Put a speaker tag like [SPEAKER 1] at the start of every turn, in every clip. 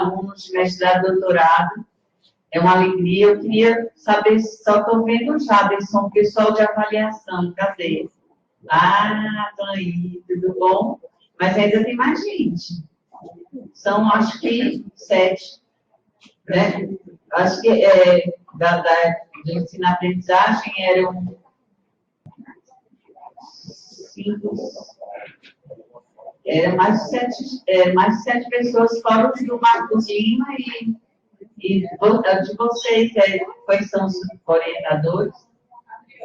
[SPEAKER 1] alunos de mestrado e doutorado. É uma alegria. Eu queria saber, só estou vendo o Jaderson, pessoal de avaliação, cadê? Ah, estão aí, tudo bom? Mas ainda tem mais gente. São, acho que, 7. Né? Acho que de ensino-aprendizagem eram 5. Eram mais de 7 pessoas, fora os do Marcos Lima e de vocês, quais são os orientadores?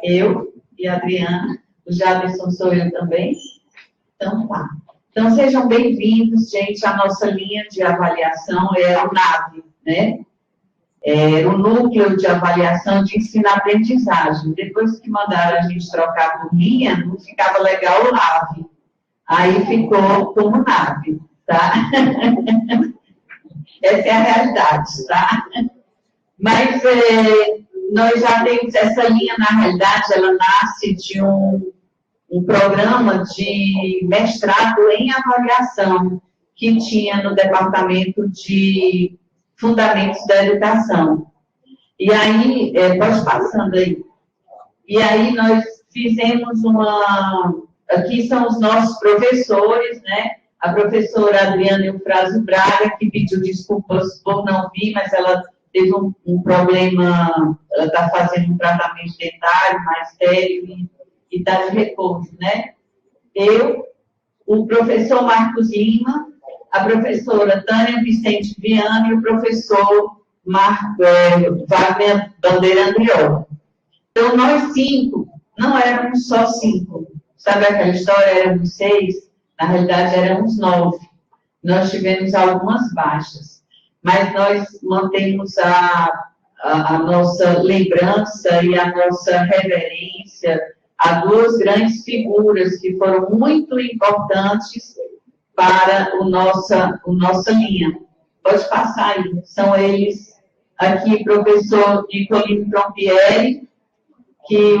[SPEAKER 1] Eu e a Adriana, o Jaderson sou eu também. Então, tá. Então, sejam bem-vindos, gente. A nossa linha de avaliação é o NAVE, né? É o Núcleo de Avaliação de Ensino-Aprendizagem. Depois que mandaram a gente trocar por linha, não ficava legal o NAVE. Aí ficou como NAVE, tá? Essa é a realidade, tá? Mas nós já temos essa linha, na realidade, ela nasce de um programa de mestrado em avaliação que tinha no Departamento de Fundamentos da Educação. E aí, pode passando aí. E aí nós fizemos aqui são os nossos professores, né? A professora Adriana Eufrásio Braga, que pediu desculpas por não vir, mas ela teve um problema, ela está fazendo um tratamento dentário mais sério e está de repouso, né? Eu, o professor Marcos Lima, a professora Tânia Vicente Viana e o professor Wagner Bandeira Andriol. Então, nós 5, não éramos só 5. Sabe aquela história? Éramos 6, na realidade éramos 9. Nós tivemos algumas baixas, mas nós mantemos a nossa lembrança e a nossa reverência a 2 grandes figuras que foram muito importantes para a nossa linha. Pode passar aí. São eles aqui, professor Nicolino Trompieri, que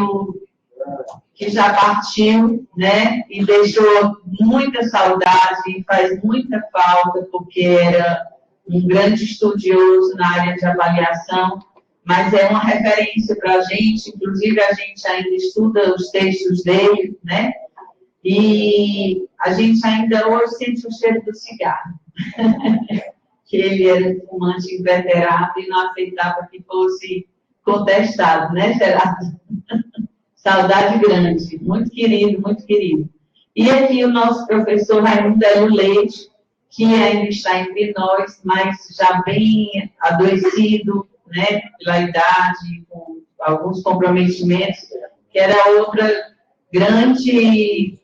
[SPEAKER 1] já partiu, né, e deixou muita saudade e faz muita falta, porque era um grande estudioso na área de avaliação, mas é uma referência para a gente, inclusive a gente ainda estuda os textos dele, né, e a gente ainda hoje sente o cheiro do cigarro, que ele era fumante inveterado e não aceitava que fosse contestado, né, Gerardo? Saudade grande, muito querido, muito querido. E aqui o nosso professor Raimundo Hélio Leite, que ainda está entre nós, mas já bem adoecido, né, pela idade, com alguns comprometimentos, que era outra grande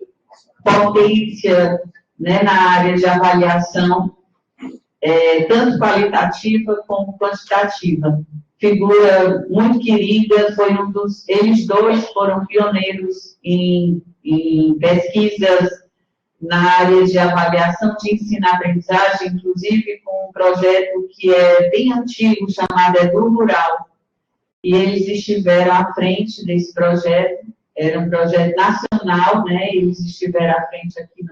[SPEAKER 1] potência, né, na área de avaliação, tanto qualitativa como quantitativa. Figura muito querida, foi eles 2 foram pioneiros em pesquisas na área de avaliação de ensino-aprendizagem, inclusive com um projeto que é bem antigo, chamado Edu Rural. E eles estiveram à frente desse projeto, era um projeto nacional, né? Eles estiveram à frente aqui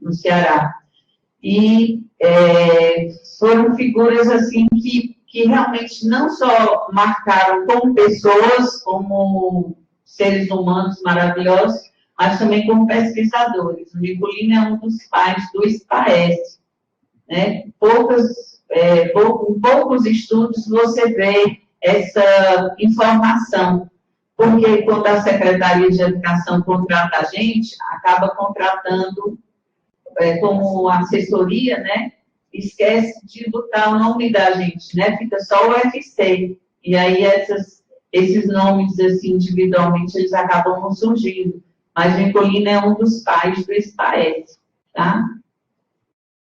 [SPEAKER 1] no Ceará. E foram figuras assim que realmente não só marcaram como pessoas, como seres humanos maravilhosos, mas também como pesquisadores. O Nicolino é um dos pais do SPAES, né? Em poucos estudos você vê essa informação, porque quando a Secretaria de Educação contrata a gente, acaba contratando como assessoria, né? Esquece de botar o nome da gente, né? Fica só o UFC. E aí esses nomes, assim, individualmente, eles acabam não surgindo. Mas o Nicolino é um dos pais do SPAES, tá?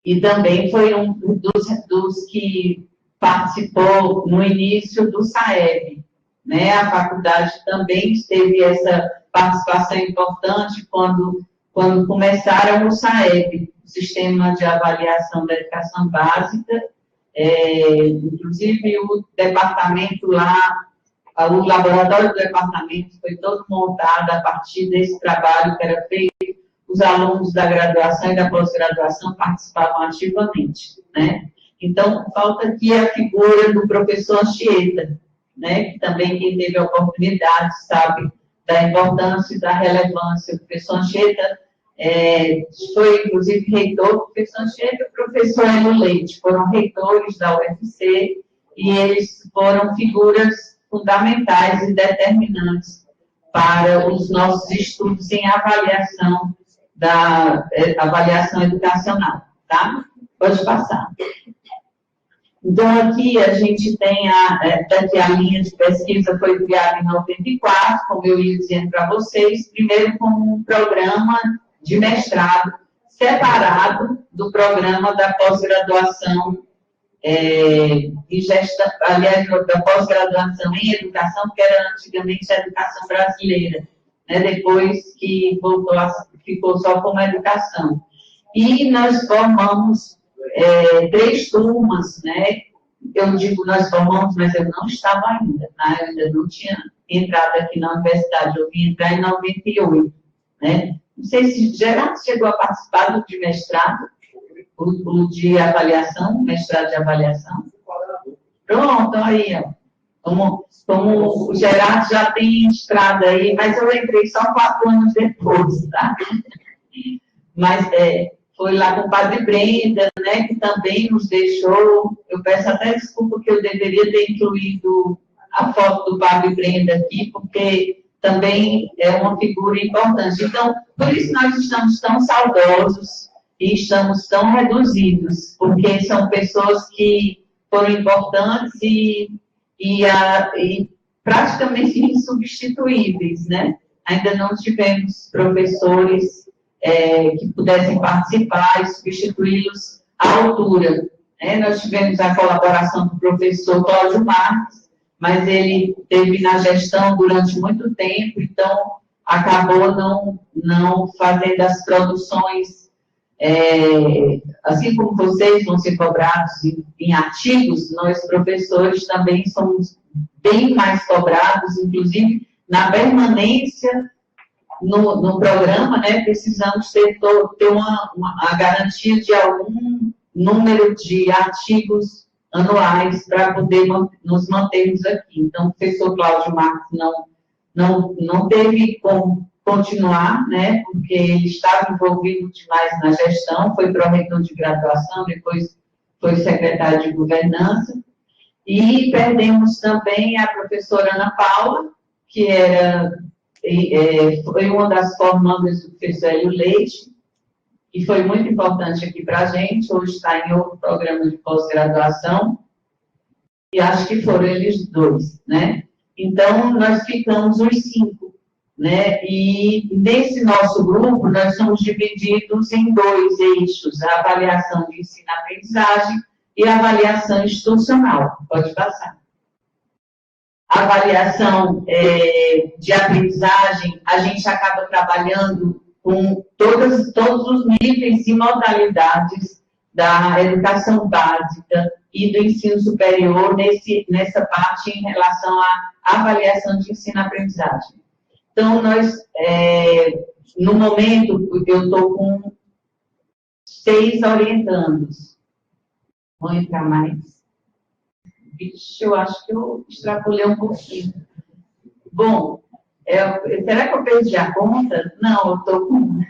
[SPEAKER 1] E também foi um dos que participou no início do SAEB, né? A faculdade também teve essa participação importante quando começaram o SAEB, o Sistema de Avaliação da Educação Básica, inclusive o departamento lá, o laboratório do departamento foi todo montado a partir desse trabalho que era feito, os alunos da graduação e da pós-graduação participavam ativamente, né? Então, falta aqui a figura do professor Anchieta, né, que também quem teve a oportunidade sabe da importância e da relevância. O professor Anchieta foi, inclusive, reitor. O professor Anchieta e o professor Hélio Leite foram reitores da UFC e eles foram figuras fundamentais e determinantes para os nossos estudos em avaliação educacional, tá? Pode passar. Então, aqui a gente tem daqui a linha de pesquisa foi criada em 94, como eu ia dizendo para vocês, primeiro como um programa de mestrado separado do programa da pós-graduação da pós-graduação em educação, que era antigamente a educação brasileira, né, depois que ficou só como educação. E nós formamos 3 turmas, né? Eu digo nós formamos, mas eu não estava ainda, né? Eu ainda não tinha entrado aqui na universidade, eu vim entrar em 98, né? Não sei se Gerardo chegou a participar do de mestrado, o de avaliação, mestrado de avaliação. Pronto, aí, ó. Como o Gerardo já tem estrada aí, mas eu entrei só 4 anos depois, tá? Mas foi lá com o Padre Brenda, né, que também nos deixou. Eu peço até desculpa que eu deveria ter incluído a foto do Padre Brenda aqui, porque também é uma figura importante. Então, por isso nós estamos tão saudosos e estamos tão reduzidos, porque são pessoas que foram importantes e praticamente insubstituíveis, né? Ainda não tivemos professores que pudessem participar e substituí-los à altura. Né? Nós tivemos a colaboração do professor Cláudio Marques, mas ele teve na gestão durante muito tempo, então acabou não fazendo as produções, assim como vocês vão ser cobrados em artigos, nós professores também somos bem mais cobrados, inclusive na permanência no programa, né, precisamos ter a garantia de algum número de artigos anuais para poder nos mantermos aqui. Então, o professor Cláudio Marques não teve como continuar, né, porque ele estava envolvido demais na gestão, foi pró-reitor de graduação, depois foi secretário de governança, e perdemos também a professora Ana Paula, que foi uma das formandas do professor Hélio Leite, e foi muito importante aqui para a gente, hoje está em outro programa de pós-graduação, e acho que foram eles 2, né? Então, nós ficamos os 5, né? E nesse nosso grupo, nós somos divididos em 2 eixos, a avaliação de ensino-aprendizagem e a avaliação institucional. Pode passar. A avaliação de aprendizagem, a gente acaba trabalhando com todos os níveis e modalidades da educação básica e do ensino superior nessa parte em relação à avaliação de ensino-aprendizagem. Então, nós, no momento, eu estou com 6 orientandos. Vou entrar mais. Vixe, eu acho que eu extrapolei um pouquinho. Bom, será que eu perdi a conta? Não, eu estou com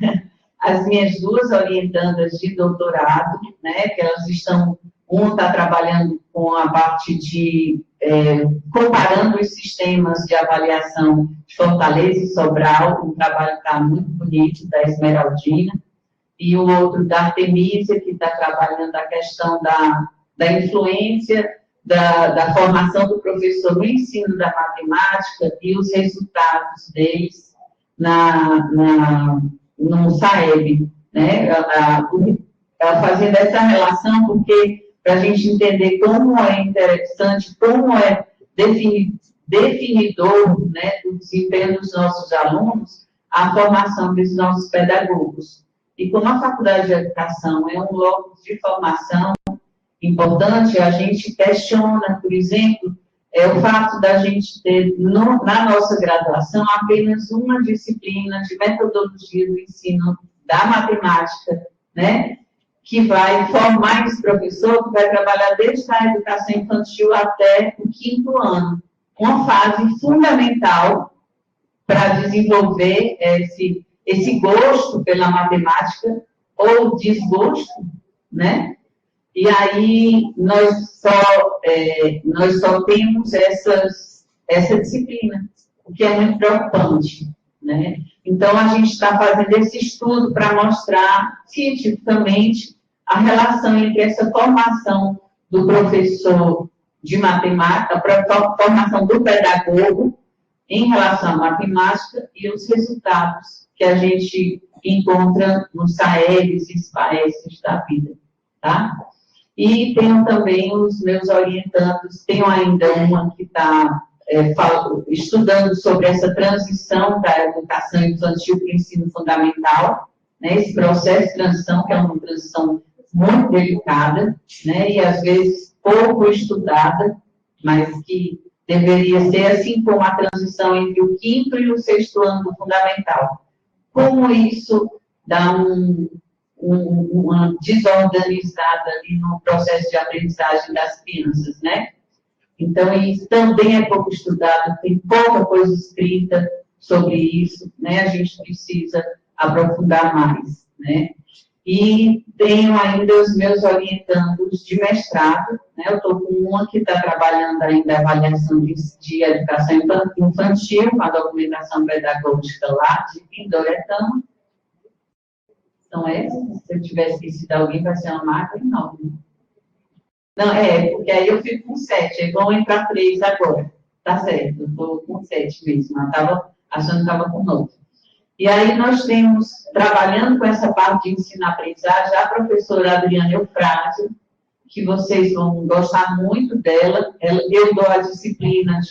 [SPEAKER 1] as minhas 2 orientandas de doutorado, né, que elas estão, uma está trabalhando com a parte de, comparando os sistemas de avaliação de Fortaleza e Sobral, um trabalho que está muito bonito, da Esmeraldina, e o outro da Artemísia, que está trabalhando a questão da influência da formação do professor no ensino da matemática e os resultados deles no SAEB, né? Fazendo essa relação, porque para a gente entender como é interessante, como é definidor, né, do desempenho dos nossos alunos, a formação dos nossos pedagogos. E como a Faculdade de Educação é um local de formação importante, a gente questiona, por exemplo, o fato da gente ter, na nossa graduação, apenas uma disciplina de metodologia do ensino da matemática, né? que vai formar esse professor, que vai trabalhar desde a educação infantil até o 5º ano. Uma fase fundamental para desenvolver esse gosto pela matemática, ou desgosto, né? E aí nós só temos essa disciplina, o que é muito preocupante, né? Então, a gente está fazendo esse estudo para mostrar cientificamente a relação entre essa formação do professor de matemática, a formação do pedagogo em relação à matemática e os resultados que a gente encontra nos SAEBs e SPAESs da vida, tá? E tenho também os meus orientandos, tenho ainda uma que está estudando sobre essa transição da educação infantil para o ensino fundamental, né, esse processo de transição, que é uma transição muito delicada, né, e às vezes pouco estudada, mas que deveria ser assim como a transição entre o 5º e o 6º ano do fundamental. Como isso dá uma desorganizada ali no processo de aprendizagem das crianças, né? Então, isso também é pouco estudado, tem pouca coisa escrita sobre isso, né? A gente precisa aprofundar mais, né? E tenho ainda os meus orientandos de mestrado, né? Eu estou com uma que está trabalhando ainda a avaliação de educação infantil, com a documentação pedagógica lá de Pindoretama. São essas? Se eu tivesse esquecido alguém, vai ser uma marca enorme. Não, porque aí eu fico com 7, aí vão entrar 3 agora. Tá certo, eu estou com 7 mesmo, eu estava achando que estava com 9. E aí nós temos, trabalhando com essa parte de ensino-aprendizagem, a professora Adriana Eufrásio, que vocês vão gostar muito dela. Eu dou a disciplina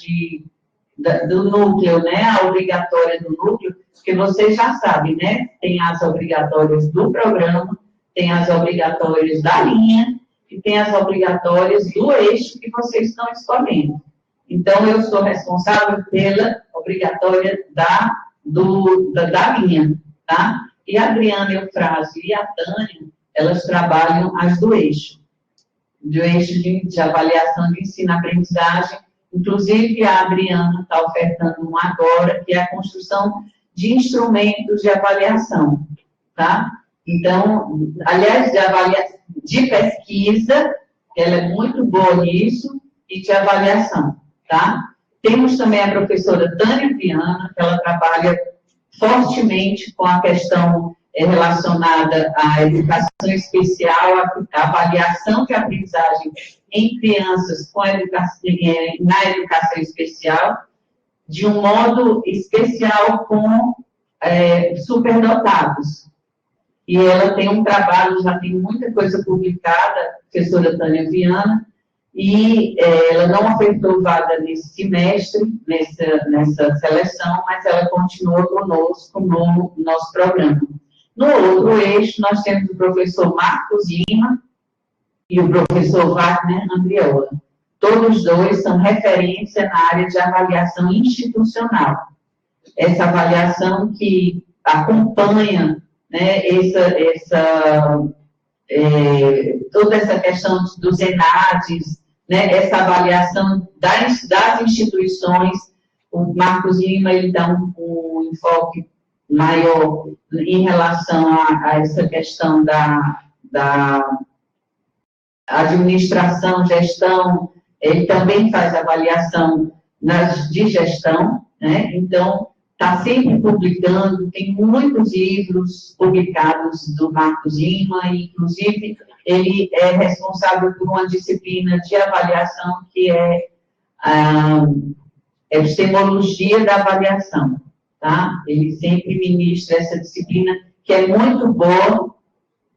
[SPEAKER 1] do núcleo, né, a obrigatória do núcleo, porque vocês já sabem, né, tem as obrigatórias do programa, tem as obrigatórias da linha, e tem as obrigatórias do eixo que vocês estão escolhendo. Então, eu sou responsável pela obrigatória da linha, tá? E a Adriana Eufrásio e a Tânia, elas trabalham as do eixo de avaliação de ensino-aprendizagem. Inclusive, a Adriana está ofertando um agora, que é a construção de instrumentos de avaliação, tá? Então, aliás, de pesquisa, ela é muito boa nisso, e de avaliação, tá? Temos também a professora Tânia Viana, que ela trabalha fortemente com a questão relacionada à educação especial, à avaliação de aprendizagem em crianças na educação especial, de um modo especial com superdotados. E ela tem um trabalho, já tem muita coisa publicada, a professora Tânia Viana, e ela não ofertou vaga nesse semestre, nessa seleção, mas ela continua conosco no nosso programa. No outro eixo, nós temos o professor Marcos Lima e o professor Wagner Andriola. Todos dois são referência na área de avaliação institucional. Essa avaliação que acompanha, né, toda essa questão dos ENADs, né, essa avaliação das instituições. O Marcos Lima, ele dá um enfoque maior em relação a essa questão da administração, gestão. Ele também faz avaliação de gestão, né? Então, está sempre publicando, tem muitos livros publicados do Marcos Lima, e, inclusive, ele é responsável por uma disciplina de avaliação que é a epistemologia da avaliação, tá? Ele sempre ministra essa disciplina, que é muito boa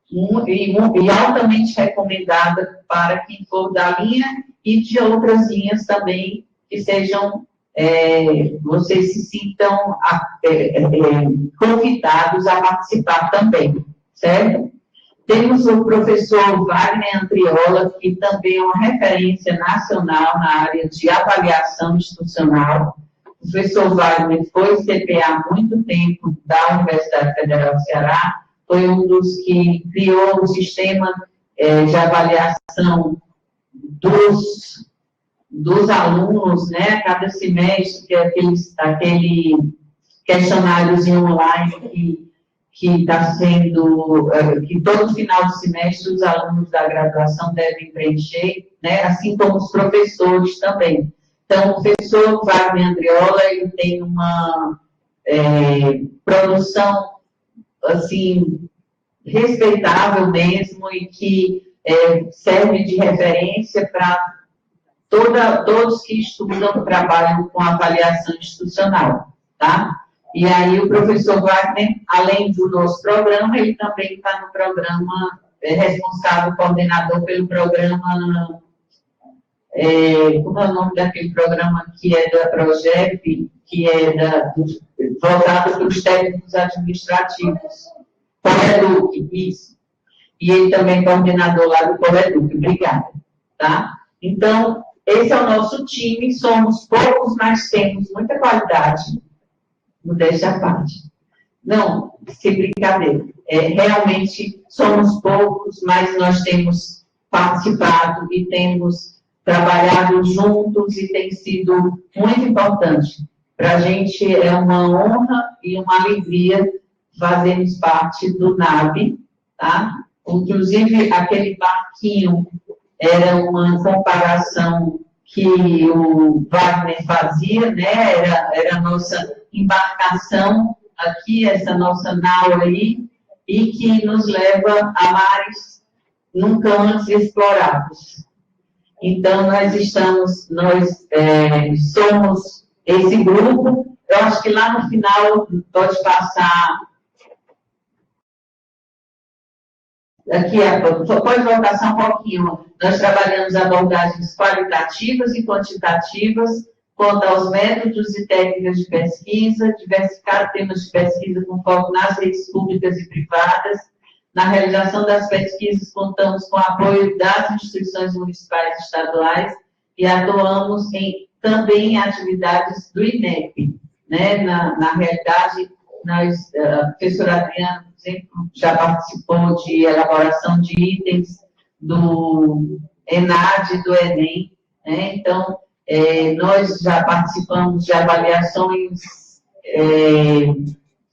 [SPEAKER 1] e altamente recomendada para quem for da linha e de outras linhas também, que sejam, vocês se sintam convidados a participar também, certo? Temos o professor Wagner Andriola, que também é uma referência nacional na área de avaliação institucional. O professor Wagner foi CPA há muito tempo da Universidade Federal do Ceará, foi um dos que criou o sistema de avaliação dos alunos, né, a cada semestre, que é aquele questionáriozinho online que está sendo, que todo final de semestre os alunos da graduação devem preencher, né, assim como os professores também. Então, o professor Wagner Andriola, ele tem uma produção, assim, respeitável mesmo e que serve de referência para todos que estudam, trabalham com avaliação institucional, tá? E aí o professor Wagner, além do nosso programa, ele também está no programa, responsável, coordenador pelo programa, como é o nome daquele programa que é da Progep, que é voltado para os técnicos administrativos, Coreduc, isso. E ele também é coordenador lá do Coreduc, obrigada, tá? Então, esse é o nosso time, somos poucos, mas temos muita qualidade, modéstia à parte. Não, sem brincadeira. Realmente somos poucos, mas nós temos participado e temos trabalhado juntos e tem sido muito importante. Para a gente é uma honra e uma alegria fazermos parte do NAB, tá? Inclusive, aquele barquinho era uma comparação que o Wagner fazia, né? Era a nossa embarcação aqui, essa nossa nau aí, e que nos leva a mares nunca antes explorados. Então, nós somos esse grupo. Eu acho que lá no final pode passar. Aqui, pode voltar só um pouquinho. Nós trabalhamos abordagens qualitativas e quantitativas quanto aos métodos e técnicas de pesquisa, diversificar temas de pesquisa com foco nas redes públicas e privadas. Na realização das pesquisas, contamos com o apoio das instituições municipais e estaduais e atuamos também em atividades do INEP. Né? Na realidade, a professora Adriana, por exemplo, já participou de elaboração de itens do ENAD, do ENEM. Né? Então, nós já participamos de avaliações,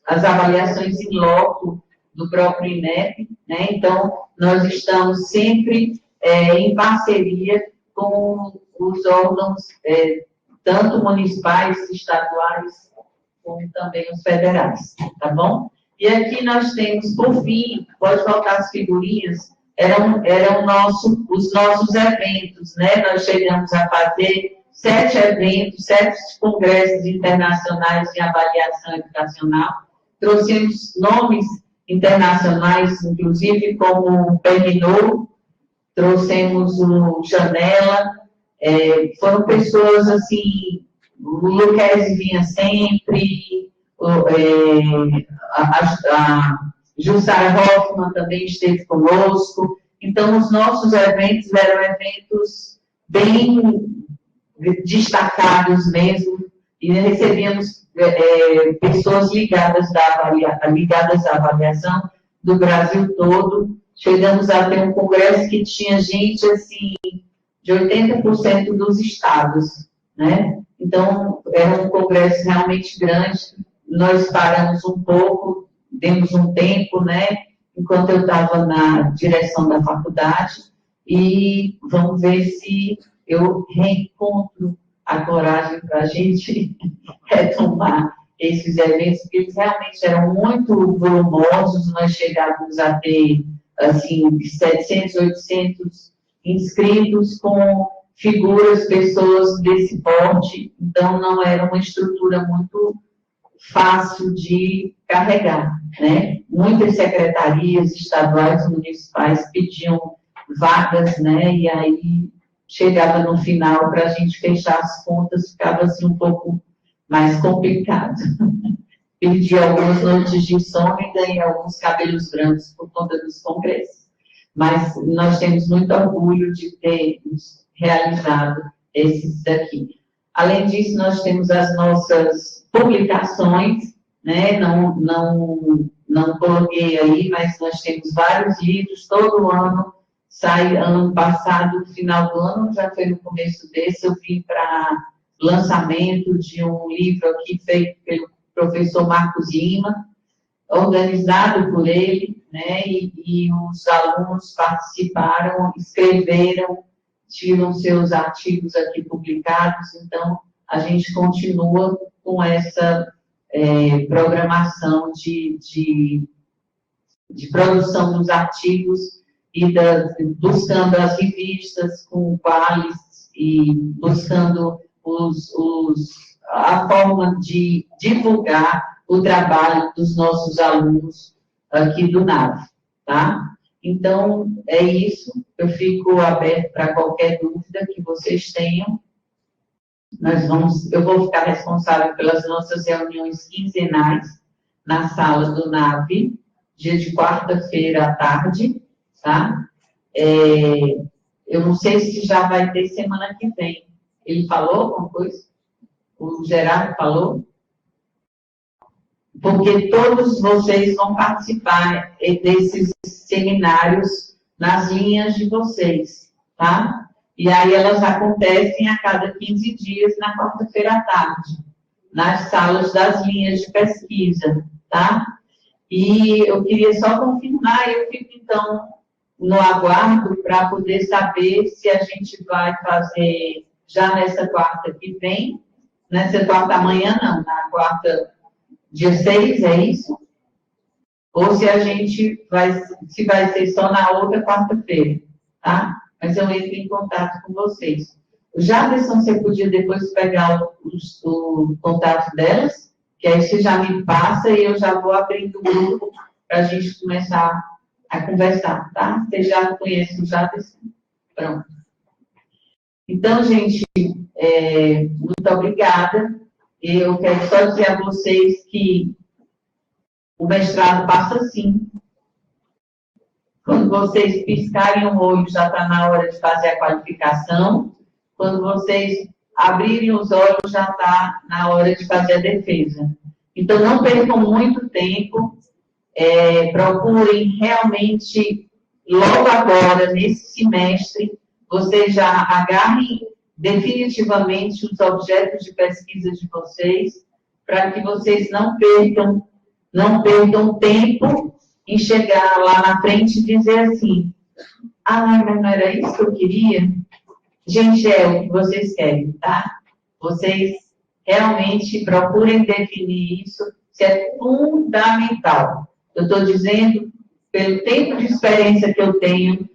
[SPEAKER 1] as avaliações em loco do próprio INEP, né? Então, nós estamos sempre em parceria com os órgãos, tanto municipais, estaduais, como também os federais, tá bom? E aqui nós temos, por fim, pode voltar as figurinhas, eram os nossos eventos, né? Nós chegamos a fazer 7 eventos, 7 congressos internacionais de avaliação educacional, trouxemos nomes internacionais, inclusive como o Perminou, trouxemos o Janela, foram pessoas assim, o Luquezzi vinha sempre, a Jussara Hoffmann também esteve conosco. Então, os nossos eventos eram eventos bem destacados mesmo, e recebíamos pessoas ligadas à avaliação do Brasil todo. Chegamos a ter um congresso que tinha gente, assim, de 80% dos estados, né? Então, era um congresso realmente grande. Nós paramos um pouco, demos um tempo, né? Enquanto eu estava na direção da faculdade, e vamos ver se eu reencontro a coragem para a gente retomar esses eventos, porque eles realmente eram muito volumosos. Nós chegávamos a ter, assim, 700, 800 inscritos com figuras, pessoas desse porte. Então, não era uma estrutura muito fácil de carregar, né? Muitas secretarias estaduais e municipais pediam vagas, né? E aí chegava no final, para a gente fechar as contas, ficava assim um pouco mais complicado. Perdi algumas noites de sono e ganhei alguns cabelos brancos por conta dos congressos. Mas nós temos muito orgulho de termos realizado esses daqui. Além disso, nós temos as nossas publicações, né? Não não coloquei aí, mas nós temos vários livros, todo ano sai, ano passado, no final do ano, já foi no começo desse, eu vim para lançamento de um livro aqui feito pelo professor Marcos Lima, organizado por ele, né, e os alunos participaram, escreveram, tiram seus artigos aqui publicados, então a gente continua com essa programação de produção dos artigos e buscando as revistas com quais e buscando a forma de divulgar o trabalho dos nossos alunos aqui do NAV, tá? Então, é isso. Eu fico aberto para qualquer dúvida que vocês tenham. Eu vou ficar responsável pelas nossas reuniões quinzenais na sala do NAV, dia de quarta-feira à tarde, tá? Eu não sei se já vai ter semana que vem. Ele falou alguma coisa? O Gerardo falou? Porque todos vocês vão participar desses seminários nas linhas de vocês, tá? E aí elas acontecem a cada 15 dias, na quarta-feira à tarde, nas salas das linhas de pesquisa, tá? E eu queria só confirmar, eu fico, então, no aguardo para poder saber se a gente vai fazer já nessa quarta que vem, nessa quarta amanhã não, na quarta dia 6, é isso? Ou se a gente se vai ser só na outra quarta-feira, tá? Mas eu entro em contato com vocês. Jaderson, você podia depois pegar o contato delas, que aí você já me passa e eu já vou abrindo o grupo para a gente começar a conversar, tá? Você já conhece o Jaderson? Pronto. Então, gente, muito obrigada. Eu quero só dizer a vocês que o mestrado passa assim. Quando vocês piscarem o olho, já está na hora de fazer a qualificação. Quando vocês abrirem os olhos, já está na hora de fazer a defesa. Então, não percam muito tempo. Procurem realmente, logo agora, nesse semestre, vocês já agarrem definitivamente os objetos de pesquisa de vocês, para que vocês não percam tempo em chegar lá na frente e dizer assim, mas não era isso que eu queria? Gente, é o que vocês querem, tá? Vocês realmente procurem definir isso, isso é fundamental. Eu estou dizendo, pelo tempo de experiência que eu tenho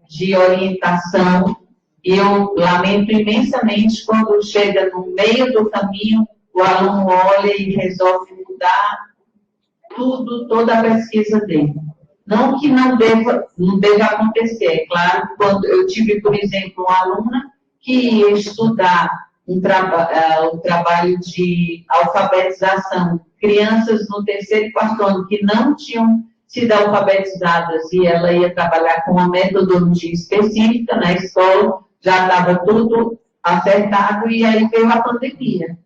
[SPEAKER 1] de orientação, eu lamento imensamente quando chega no meio do caminho, o aluno olha e resolve mudar toda a pesquisa dele. Não que não deva acontecer. É claro, quando eu tive, por exemplo, uma aluna que ia estudar um trabalho de alfabetização, crianças no 3º e 4º ano que não tinham sido alfabetizadas, e ela ia trabalhar com uma metodologia específica na escola, já estava tudo acertado, e aí veio a pandemia.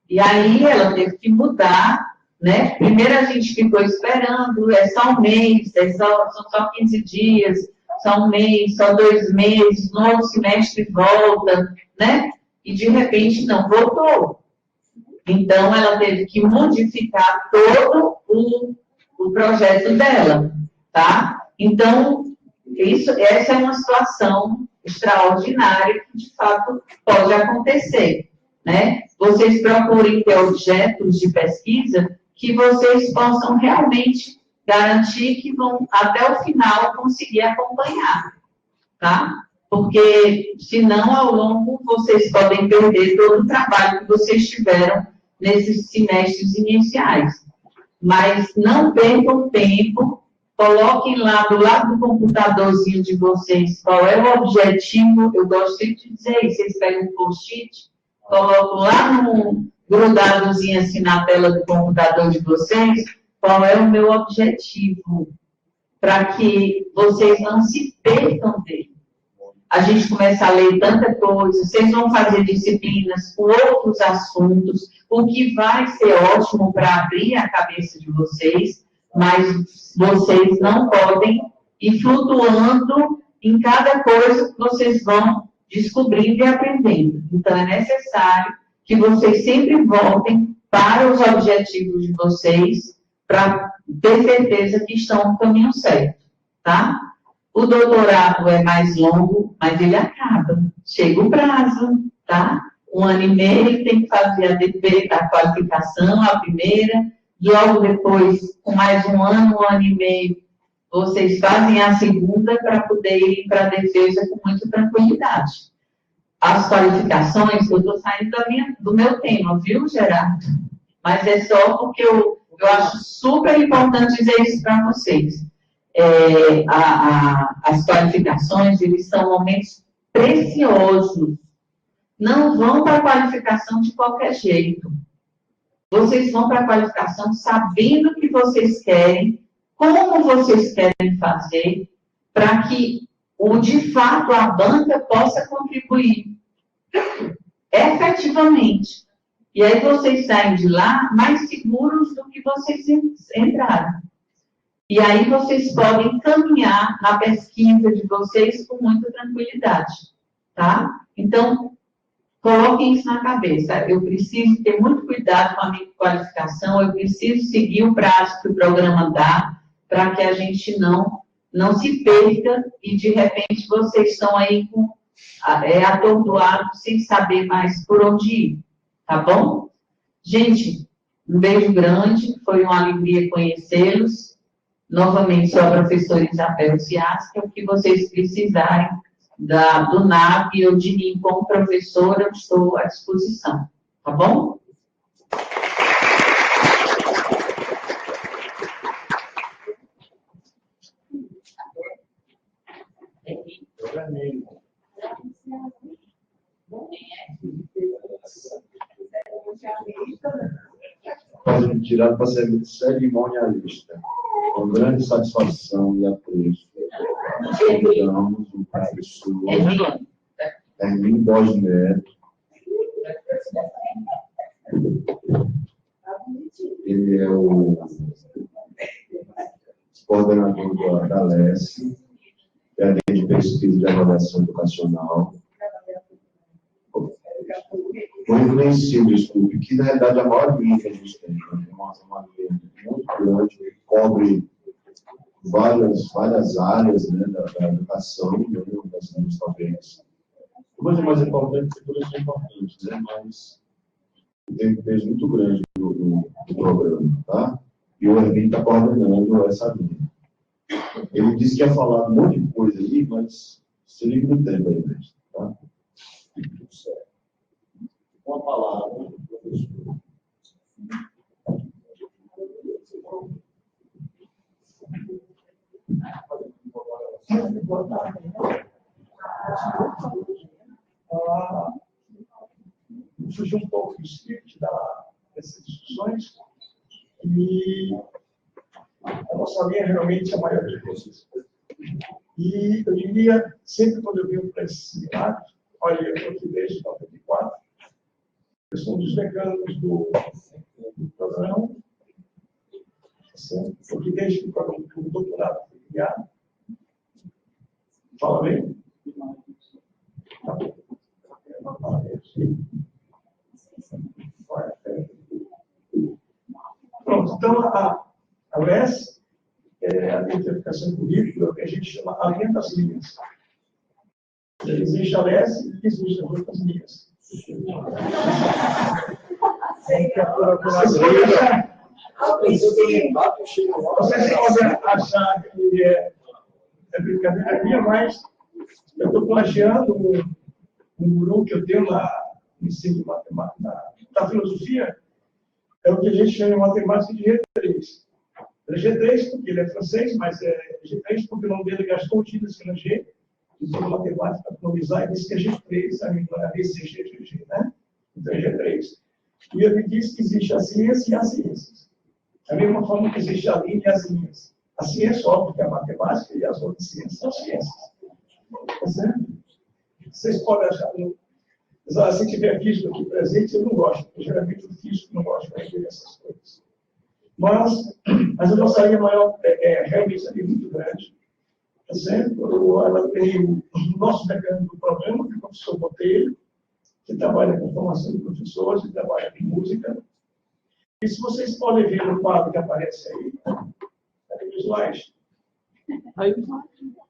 [SPEAKER 1] E aí ela teve que mudar, né? Primeiro a gente ficou esperando, é só um mês, são só 15 dias, só um mês, só 2 meses, no outro semestre volta, né? E de repente não voltou. Então ela teve que modificar todo o projeto dela, tá? Então, essa é uma situação extraordinária que, de fato, pode acontecer, né? Vocês procurem ter objetos de pesquisa que vocês possam realmente garantir que vão, até o final, conseguir acompanhar, tá? Porque, senão, ao longo, vocês podem perder todo o trabalho que vocês tiveram nesses semestres iniciais. Mas não percam tempo, coloquem lá do lado do computadorzinho de vocês qual é o objetivo. Eu gosto sempre de dizer isso, vocês pegam um post-it, colocam lá grudadozinho assim na tela do computador de vocês, qual é o meu objetivo, para que vocês não se percam dele. A gente começa a ler tanta coisa, vocês vão fazer disciplinas com outros assuntos, o que vai ser ótimo para abrir a cabeça de vocês, mas vocês não podem ir flutuando em cada coisa que vocês vão descobrindo e aprendendo. Então, é necessário que vocês sempre voltem para os objetivos de vocês, para ter certeza que estão no caminho certo, tá? O doutorado é mais longo, mas ele acaba. Chega o prazo, tá? 1 ano e meio, tem que fazer a qualificação, a primeira, logo depois, com mais 1 ano e meio, vocês fazem a segunda para poder ir para a defesa com muita tranquilidade. As qualificações, eu estou saindo do meu tema, viu, Gerardo? Mas é só porque eu acho super importante dizer isso para vocês. As qualificações, eles são momentos preciosos. Não vão para a qualificação de qualquer jeito. Vocês vão para a qualificação sabendo o que vocês querem, como vocês querem fazer, para que, de fato, a banca possa contribuir efetivamente. E aí vocês saem de lá mais seguros do que vocês entraram. E aí vocês podem caminhar na pesquisa de vocês com muita tranquilidade, tá? Então, coloquem isso na cabeça. Eu preciso ter muito cuidado com a minha qualificação, eu preciso seguir o prazo que o programa dá, para que a gente não se perca e, de repente, vocês estão aí atordoados, sem saber mais por onde ir, tá bom? Gente, um beijo grande, foi uma alegria conhecê-los. Novamente, sou a professora Isabel Ciasca, o que vocês precisarem do NAP ou de mim como professora, eu estou à disposição, tá bom?
[SPEAKER 2] Pode me tirar para ser cerimonialista. Com grande satisfação e apreço, convidamos o professor Hermínio Borges Neto. Ele é o coordenador da LES, que é a Lei de Pesquisa e Avaliação Educacional. Conhecido, desculpe, que na realidade é a maior linha que a gente tem, né? Uma linha muito grande, que cobre várias áreas, né, da educação, né, das linhas talvez. Coisa mais importante, porque todas são importantes, né, mas tem um peso muito grande no programa, tá? E o Hermínio está coordenando essa linha. Ele disse que ia falar um monte de coisa aí, mas se liga no tempo aí mesmo, tá? Tudo certo. Uma palavra, professor.
[SPEAKER 3] Surgiu um pouco do script dessas discussões e a nossa linha realmente é a maior de todas. E eu diria, sempre quando eu venho para esses seminários, olha, eu estou aqui desde 94, eu sou um dos decanos do programa, porque desde que o doutorado foi criado, fala bem? Tá bom. Pronto, então a LES é a Lei de Educação e Currículo, que a gente chama a linha das linhas. Existe a LES e existem as outras linhas. Vocês podem achar que é brincadeira minha, mas eu estou plagiando um guru que eu tenho no ensino de matemática, da filosofia, é o que a gente chama de matemática de G3. É G3 porque ele é francês, mas é G3 porque o nome dele gastou o título de G, que foi matemática para economizar, e disse que é G3, a minha é BCG, né? Então é G3. E ele diz que existe a ciência e as ciências. Da mesma forma que existe a linha e as linhas. A ciência, óbvio, que é a matemática, e as outras ciências são ciências. Tá certo? Vocês podem achar. Se tiver físico aqui presente, eu não gosto, porque geralmente o físico não gosta de ver essas coisas. Mas a nossa linha maior realmente é muito grande. Tá certo? Ela tem o nosso decano do programa, que é o professor Botelho, que trabalha com formação de professores, que trabalha com música. E se vocês podem ver no quadro que aparece aí, tem os slides.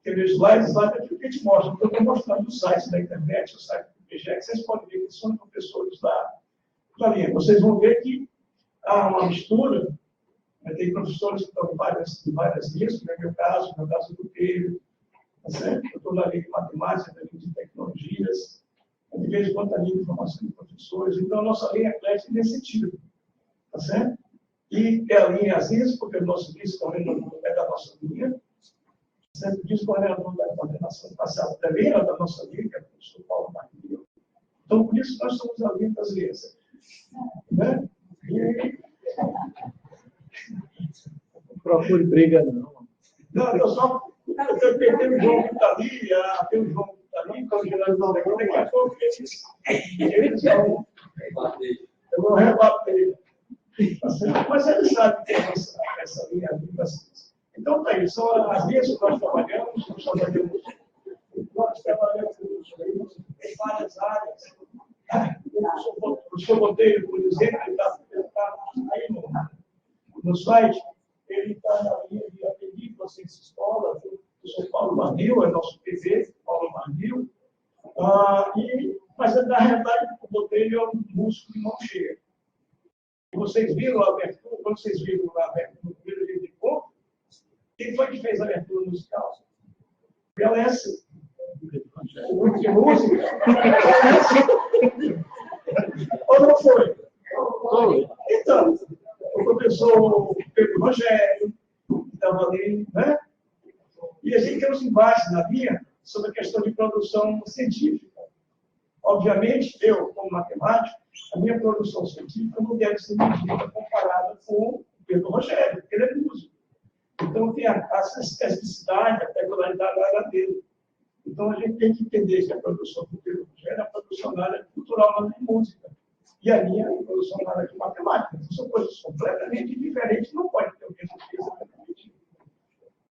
[SPEAKER 3] Tem os slides lá que a gente mostra. Então, eu estou mostrando os sites da internet, o site do PGE, que vocês podem ver que são professores da linha. Vocês vão ver que há uma mistura. Tem professores que estão em várias linhas, no meu caso do Pedro, tá certo? Eu estou na linha de matemática, na linha de tecnologias, de vez em quando na linha de formação de professores. Então, a nossa linha é eclética nesse sentido, tá certo? E é a linha ASIS, porque o nosso vice-coordenador é da nossa linha, certo? O vice-coordenador da coordenação passada também é da nossa linha, que é o professor Paulo Marquinhos. Então, por isso, nós somos a linha das linhas. Né?
[SPEAKER 4] Procure briga, não.
[SPEAKER 3] Não, eu só. Tem o João que está ali, tem o João que está ali, então o Geraldo não daqui a pouco eles vão. Eu vou rebater. Mas ele sabe que tem essa linha ali. Então, tá aí, são as linhas que nós trabalhamos em várias áreas. O professor Botelho, por exemplo, ele está aí no site. Ele está na linha de atendimento à ciência escola, o professor Paulo Marnil, é nosso PV, Paulo Marnil. Mas, na realidade, o Botelho é um músico de mão cheia. E vocês viram a abertura, quando vocês viram a abertura no primeiro livro de conto, quem foi que fez a abertura musical? Galesse. O grupo de música. Ou não foi? Foi. Então, o professor Pedro Rogério, que estava ali, né? E a gente tem uns embates na linha sobre a questão de produção científica. Obviamente, eu, como matemático, a minha produção científica não deve ser medida comparada com o Pedro Rogério, porque ele é músico. Então, tem a especificidade, a peculiaridade da área dele. Então, a gente tem que entender que a produção do Pedro Rogério é a produção na área cultural, na área de música. E a minha é a produção na área de matemática. São coisas completamente diferentes, não pode ter o mesmo peso.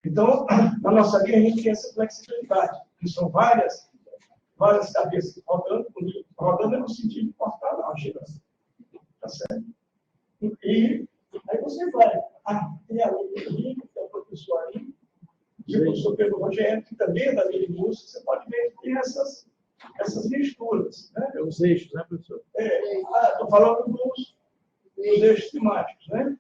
[SPEAKER 3] Então, na nossa linha, a gente tem essa flexibilidade, que são várias cabeças rodando é no sentido de cortar a geração. Tá certo? E aí você vai. Tem a linha, que é o professor aí, e o professor Pedro Rogério, que também é da linha de música, você pode ver que tem essas misturas. Né?
[SPEAKER 4] É os eixos, né, professor?
[SPEAKER 3] Estou falando dos eixos temáticos. Né?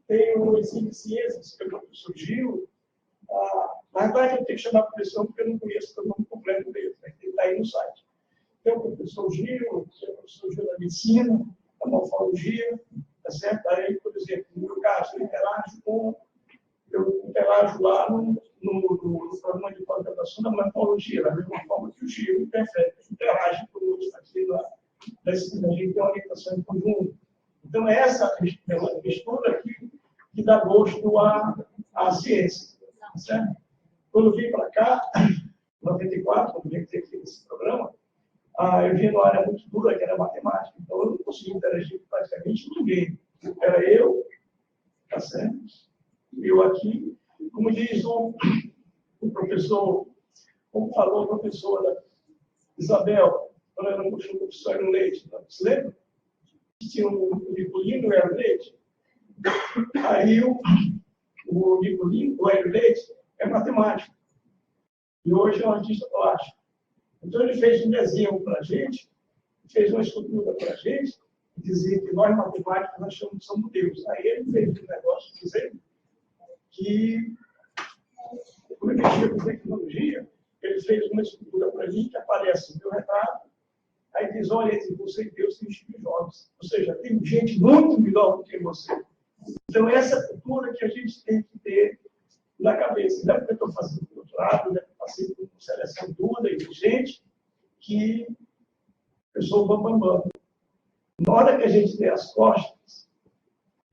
[SPEAKER 3] Tem o ensino de ciências, que é o professor Gil. Na verdade, eu tenho que chamar a professor porque eu não conheço o nome completo dele, né? Ele está aí no site. Tem o professor Gil, tem o professor Gil da medicina, da morfologia, tá certo? Aí, por exemplo, no meu caso, eu interajo lá no programa de pós-graduação da morfologia, da mesma forma que o Gil interage conosco aqui a gente tem uma orientação em conjunto. Então, essa mistura aqui que dá gosto à ciência. Certo? Quando eu vim para cá, em 94, quando eu vim aqui nesse programa, eu vim numa área muito dura, que era matemática. Então, eu não conseguia interagir com praticamente ninguém. Era eu, tá certo? Eu aqui, como diz o professor, como falou a professora Isabel, quando ela puxou o professor Hélio Leite, você lembra? Tinha um Nicolino e Hélio Leite. Aí o Nicolino, o Hélio Leite, é matemático. E hoje é um artista plástico. Então, ele fez um desenho para a gente, fez uma escultura para a gente, e dizia que nós, matemáticos, nós somos Deus. Aí ele fez um negócio dizendo que, como ele mexia com tecnologia, ele fez uma escultura para mim que aparece no meu retrato. Aí diz: olha, entre você e Deus tem Steve Jobs. Ou seja, tem gente muito melhor do que você. Então, essa cultura que a gente tem que ter na cabeça. Não é porque eu estou fazendo doutorado, não é porque eu passei por uma seleção dura e exigente, que eu sou o bambambam. Na hora que a gente der as costas,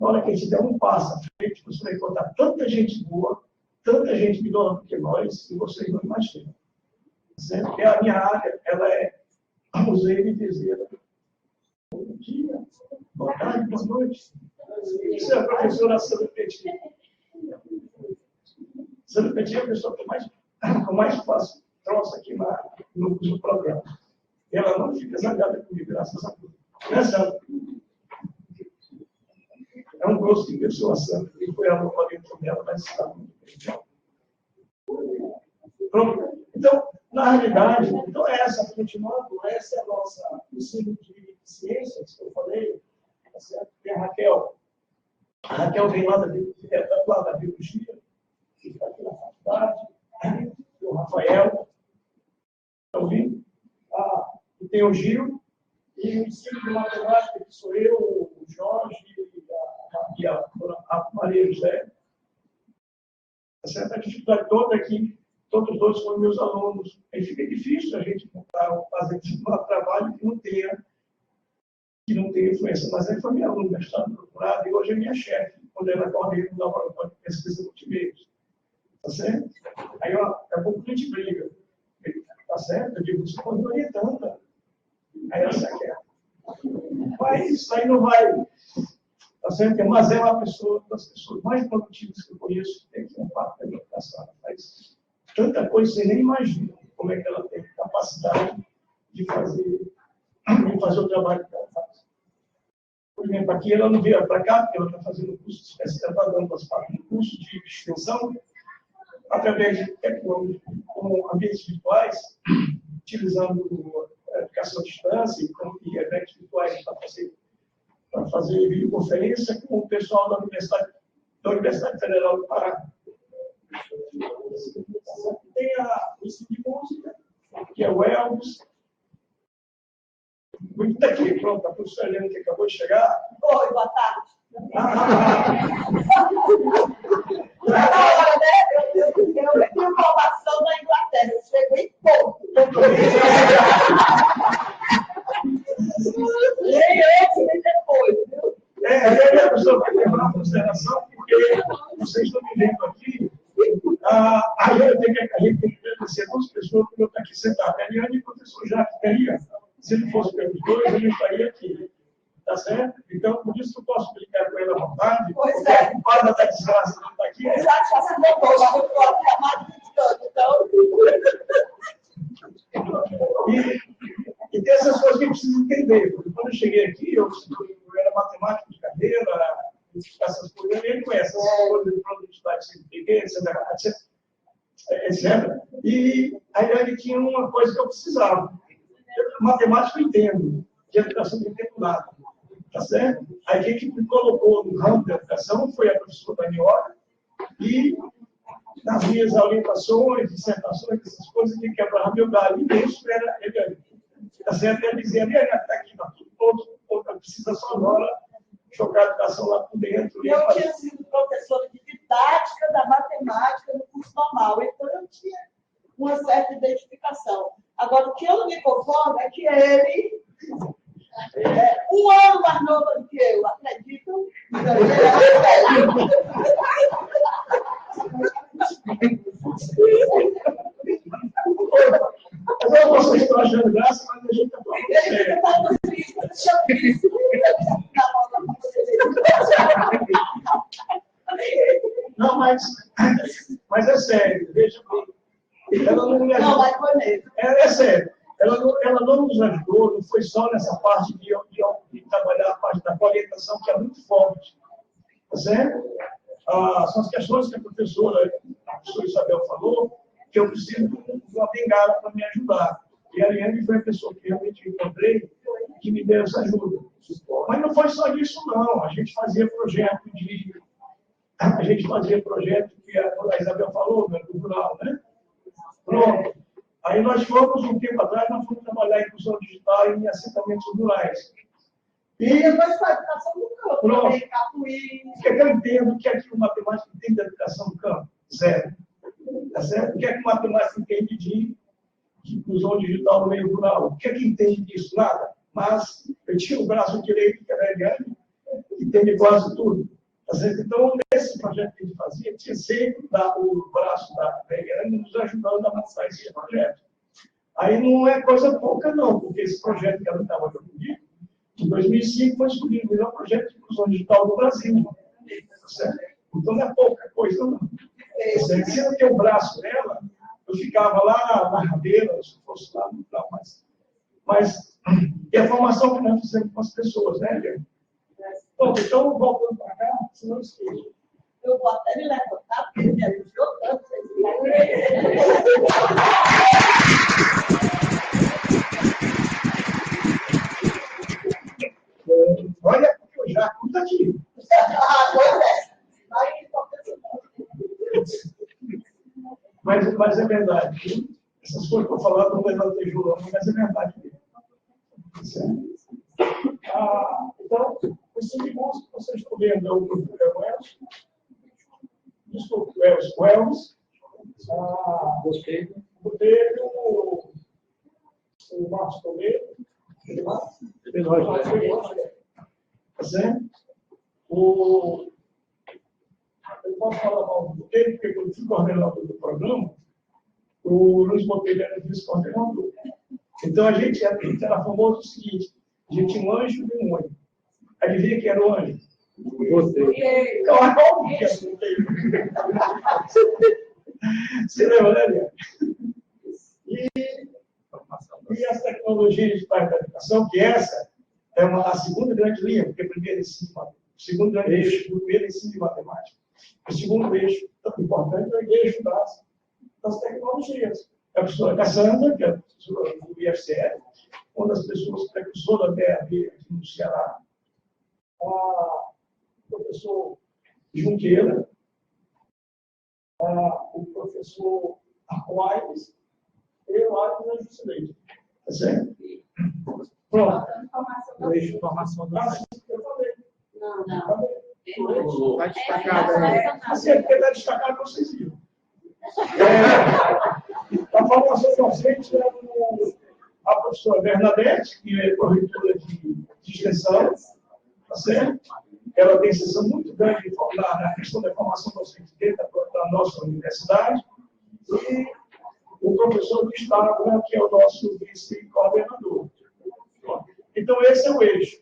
[SPEAKER 3] na hora que a gente der um passo à frente, você vai encontrar tanta gente boa, tanta gente melhor do que nós, que vocês não imaginam. Certo? Porque a minha área, ela é museu e dizer, Bom dia, boa tarde, boa noite. Isso é a professora Sandra Petit. Sandra Petit é a pessoa que eu mais faço troço aqui no curso do programa. Ela não fica zangada comigo, graças a Deus. Né, Sandra? É um gosto de pessoa, Sandra. E foi a aluna dela, mas está muito bem. Pronto. Então, na realidade, então essa, continuando, essa é a nossa ensino de ciências, que eu falei, tá certo? Tem a Raquel. A Raquel vem lá da biologia, que está aqui na faculdade, tem o Rafael, está ouvindo? E tem o Gil, e o ensino de matemática, que sou eu, o Jorge e a Maria José. Tá certo? A dificuldade toda aqui. Todos os dois foram meus alunos. Aí fica difícil a gente fazer um trabalho que não tenha influência. Mas aí foi minha aluna, está procurada, e hoje é minha chefe, quando ela corre no laboratório de pesquisa multimeios. Tá certo? Aí, ó, daqui a pouco a gente briga. Tá certo? Eu digo, você pode me orientando. Aí ela se quer. Mas isso aí não vai. Tá certo? Mas é uma das pessoas mais produtivas que eu conheço, que tem aqui um papo da educação. Mas tanta coisa você nem imagina como é que ela tem capacidade de fazer o trabalho que ela faz. Por exemplo, aqui ela não veio para cá, porque ela está fazendo curso de especialidade, ela está dando um curso de extensão através de tecnologia, com ambientes virtuais, utilizando a educação à distância e eventos virtuais para fazer videoconferência com o pessoal da Universidade Federal do Pará. Tem o ensino de música, que é o Elvis. Muito aqui, pronto, a professora Helena que acabou de chegar.
[SPEAKER 5] Oi, boa tarde. Eu tenho informação da Inglaterra, eu chego em pouco. Nem antes, nem depois, viu?
[SPEAKER 3] Aí a pessoa vai levar a consideração, porque vocês estão vivendo aqui. A gente tem que agradecer duas pessoas que eu estou aqui sentado. A Eliane e o professor Jacques Teria. Se não fosse pelos dois, eu não estaria aqui. Tá certo? Então, por isso que eu posso explicar com ele à vontade.
[SPEAKER 5] Pois
[SPEAKER 3] porque
[SPEAKER 5] é.
[SPEAKER 3] a culpada da desgraça não está aqui.
[SPEAKER 5] Já se botou, já não estou aqui há mais de 20 anos,
[SPEAKER 3] E tem essas coisas que eu preciso entender. Porque quando eu cheguei aqui, eu era matemático de carreira, essas coisas, ele conhece essas coisas de produtividade científica, etc. E aí ele tinha uma coisa que eu precisava. Matemática eu entendo, de educação não entendo nada. Tá certo? Aí quem me colocou no ramo da educação foi a professora Daniela, e nas minhas orientações, dissertações, essas coisas que quebrava meu galho, e isso era ele. Tá certo? Ele dizia, ele está aqui, está tudo pronto, precisa só agora jogar a educação lá por dentro.
[SPEAKER 5] Eu tinha sido professora de didática da matemática no curso normal, então eu tinha uma certa identificação. Agora, o que eu não me conformo é que ele é um ano mais novo do que eu, acredito.
[SPEAKER 3] Agora vocês estão achando graça, mas a gente está falando Não, mas é sério, veja bem. Ela não me ajudou.
[SPEAKER 5] Não, mas foi mesmo.
[SPEAKER 3] É sério. Ela não nos ajudou, não foi só nessa parte de trabalhar a parte da orientação, que é muito forte. Tá certo? São as questões que a professora Isabel falou, que eu preciso de uma bengala para me ajudar. E a Ariane foi a pessoa que realmente encontrei que me deu essa ajuda. Mas não foi só isso, não. A gente fazia projeto que a Isabel falou, do rural, né? Pronto. Aí nós fomos, um tempo atrás, trabalhar em inclusão digital e em assentamentos rurais.
[SPEAKER 5] E depois foi a educação do campo.
[SPEAKER 3] Pronto.
[SPEAKER 5] Capoeira.
[SPEAKER 3] O que é que eu entendo que aqui o matemático tem da educação do campo? Zero. Tá certo? O que é que o matemático entende de inclusão digital no meio rural? O que é que entende disso? Nada. Mas eu tinha o braço direito, que era grande, que entende quase tudo. Tá certo? Então, nesse projeto que a gente fazia, tinha sempre o braço da Grande nos ajudando a montar esse projeto. Aí não é coisa pouca, não, porque esse projeto que ela estava comigo, Em 2005 foi escolhido o melhor projeto de inclusão digital do Brasil. Tá certo? Então não é pouca coisa, não. Se eu ter o braço dela, eu ficava lá na rabeira, se fosse lá, não, mas é a formação que nós fizemos com as pessoas, né, Eliane? Bom, então, voltando para cá, se não esqueça.
[SPEAKER 5] Eu vou até me levantar, porque ele me ajudou tanto.
[SPEAKER 3] Olha, porque eu já cuido aqui.
[SPEAKER 5] Pois é. Aí,
[SPEAKER 3] Mas é verdade. Viu? Essas coisas que eu falando não levantei juro, mas é verdade. Então, esses irmãos que vocês estão vendo é o professor Wells. Desculpe, Wells. Botelho, o Marcos Toledo. Tá certo? Eu posso falar mal do Botelho, porque quando eu fui coordenador do programa, o Luiz Botelho era vice-coordenador. Então a gente era famoso o seguinte: a gente tinha um anjo e um anjo. Adivinha quem era o anjo? Você. Qual que é o Botelho? Você lembra, né, Liane? E as tecnologias digitais da educação, que essa é a segunda grande linha, porque a primeira ensino, o segundo grande eixo, o primeiro ensino de matemática. O segundo eixo, tão importante, é o eixo das tecnologias. A professora Cassandra, que é a professora do IFCE, uma das pessoas precursoras até aqui no Ceará, o professor Junqueira, o professor Arcoaires, e o Arcoaires na Juscelente. Tá certo? Pronto.
[SPEAKER 4] O eixo de formação do
[SPEAKER 3] Eu falei.
[SPEAKER 5] Não.
[SPEAKER 4] Está destacado aí.
[SPEAKER 3] Assim, é porque está destacado para vocês viram. A formação docente é a professora Bernadette, que é corretora de extensão, tá certo? Ela tem extensão muito grande na questão da formação docente dentro da nossa universidade. E o professor Luiz Távora, que é o nosso vice-coordenador. Então, esse é o eixo.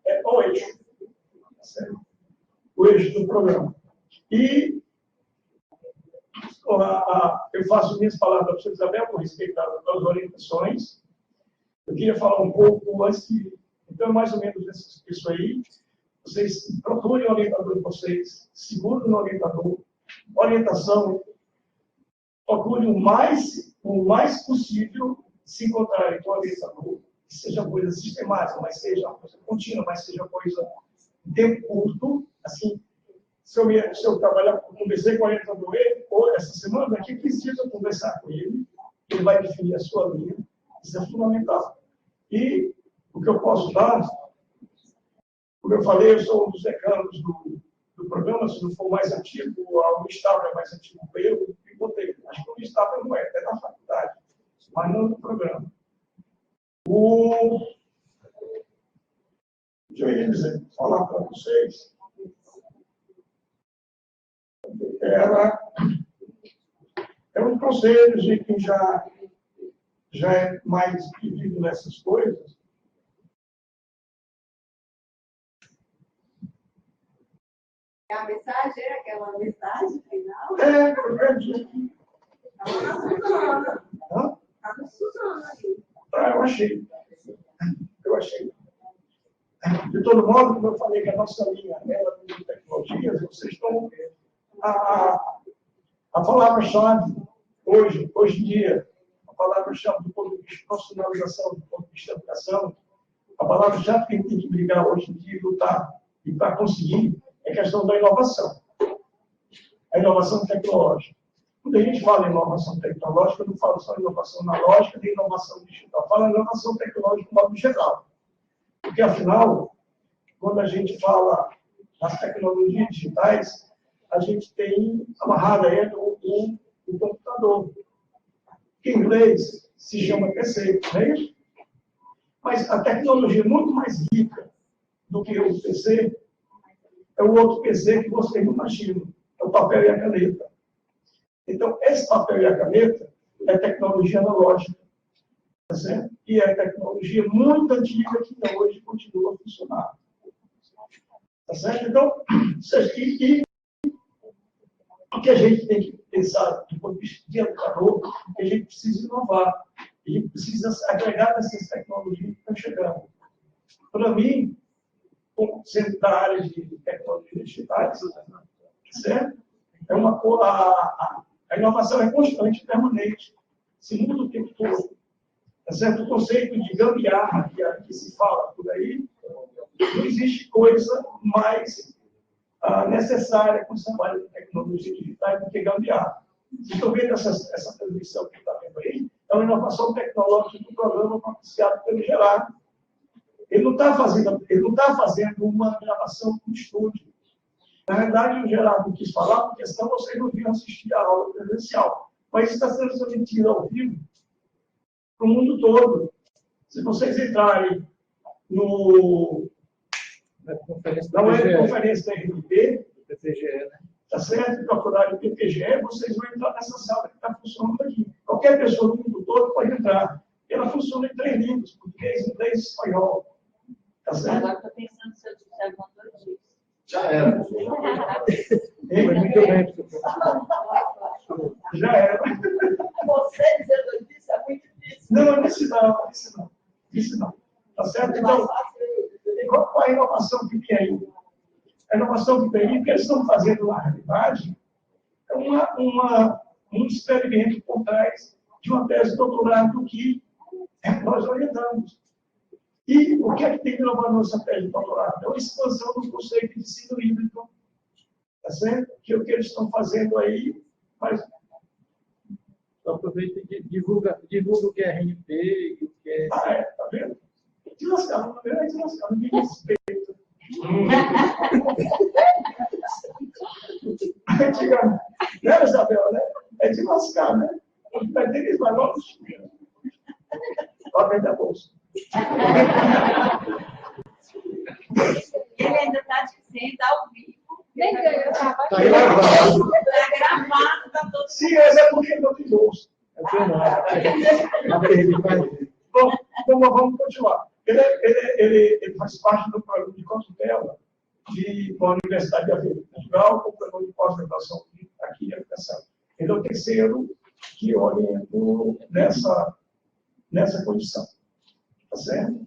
[SPEAKER 3] É o eixo. Tá certo? O eixo do programa. E eu faço minhas palavras para a professora Isabel, com respeito às orientações. Eu queria falar um pouco antes que. Então, mais ou menos isso aí. Vocês procurem o orientador de vocês, segurem no orientador. Orientação, procure o mais possível se encontrarem com o orientador, que seja coisa sistemática, mas seja coisa contínua, mas seja coisa de tempo curto, assim. Se eu trabalhar, conversei com o orientador essa semana, daqui a 15 dias eu conversar com ele, ele vai definir a sua linha, isso é fundamental. E o que eu posso dar, como eu falei, eu sou um dos decanos do programa, se não for mais antigo, o Estado é mais antigo que eu, e botei. Acho que o Estado não é da faculdade, mas não do programa. Deixa eu ir dizer, falar para vocês. É um conselho de quem já é mais vivido nessas coisas.
[SPEAKER 6] A mensagem é aquela mensagem final?
[SPEAKER 3] Eu perdi.
[SPEAKER 6] Está no Suzano ali.
[SPEAKER 3] Eu achei. De todo modo, como eu falei que a nossa linha era de tecnologias, vocês estão. A palavra-chave, hoje em dia, a palavra-chave do ponto de vista de profissionalização, do ponto de vista de educação, a palavra-chave que a gente tem que brigar hoje em dia e lutar e para conseguir é a questão da inovação. A inovação tecnológica. Quando a gente fala em inovação tecnológica, eu não falo só em inovação analógica, nem inovação digital. Eu falo em inovação tecnológica de modo geral. Porque, afinal, quando a gente fala nas tecnologias digitais, a gente tem amarrado aí um computador, que em inglês se chama PC, não é isso? Mas a tecnologia muito mais rica do que o PC é o outro PC que você não imagina, é o papel e a caneta. Então, esse papel e a caneta é tecnologia analógica. Tá certo? E é tecnologia muito antiga que hoje continua a funcionar. Tá certo? Então, o que a gente tem que pensar do ponto de vista de educador é que a gente precisa inovar. A gente precisa agregar essas tecnologias que estão chegando. Para mim, sendo da área de tecnologias digitais, certo? A inovação é constante, permanente. Se muda o tempo todo. Tá certo? O conceito de gambiarra que se fala por aí, não existe coisa mais necessária quando se trabalha com tecnologia digital do que gambiarra. Vocês estão vendo essa transmissão que está vendo aí? É uma inovação tecnológica do programa propiciado pelo Gerardo. Ele não está fazendo uma gravação com estúdio. Na verdade, o Gerardo quis falar, porque senão vocês não vinham assistir a aula presencial. Mas está sendo transmitido ao vivo para o mundo todo. Se vocês entrarem na conferência da RNP, tá certo? Procurarem o PPGE, vocês vão entrar nessa sala que está funcionando aqui. Qualquer pessoa do mundo todo pode entrar. Ela funciona em 3 línguas: português, inglês e espanhol. Tá certo?
[SPEAKER 1] Agora estou pensando se eu disser alguma coisa disso.
[SPEAKER 2] Já era.
[SPEAKER 3] Muito bem. Já era.
[SPEAKER 5] Você dizendo isso é muito difícil.
[SPEAKER 3] Não, isso não. Tá certo? Então, qual é a inovação que tem aí? A inovação que tem aí, que eles estão fazendo na realidade, é um experimento por trás de uma tese de doutorado que nós orientamos. E o que é que tem que inovar nessa tese de doutorado? É uma expansão do conceito de ensino híbrido. Tá certo? Que é o que eles estão fazendo aí, mas...
[SPEAKER 4] Aproveita e divulga o que é RNP e o que é...
[SPEAKER 3] Tá vendo? De lascar, não é de lascar, ninguém respeita. Antigamente, né, Isabela, né? É de lascar, né? Vai ter que esmagar logo. Vai vender a bolsa.
[SPEAKER 6] Ele ainda está dizendo ao vivo.
[SPEAKER 4] Tá
[SPEAKER 6] gravado. Está todo.
[SPEAKER 3] Sim, mas é porque não tem bolsa. Bom, então vamos continuar. Ele faz parte do programa de cotutela da Universidade de Aveiro, Portugal, com o programa de pós-graduação aqui em educação. Ele é o terceiro que oriento nessa condição. Tá certo?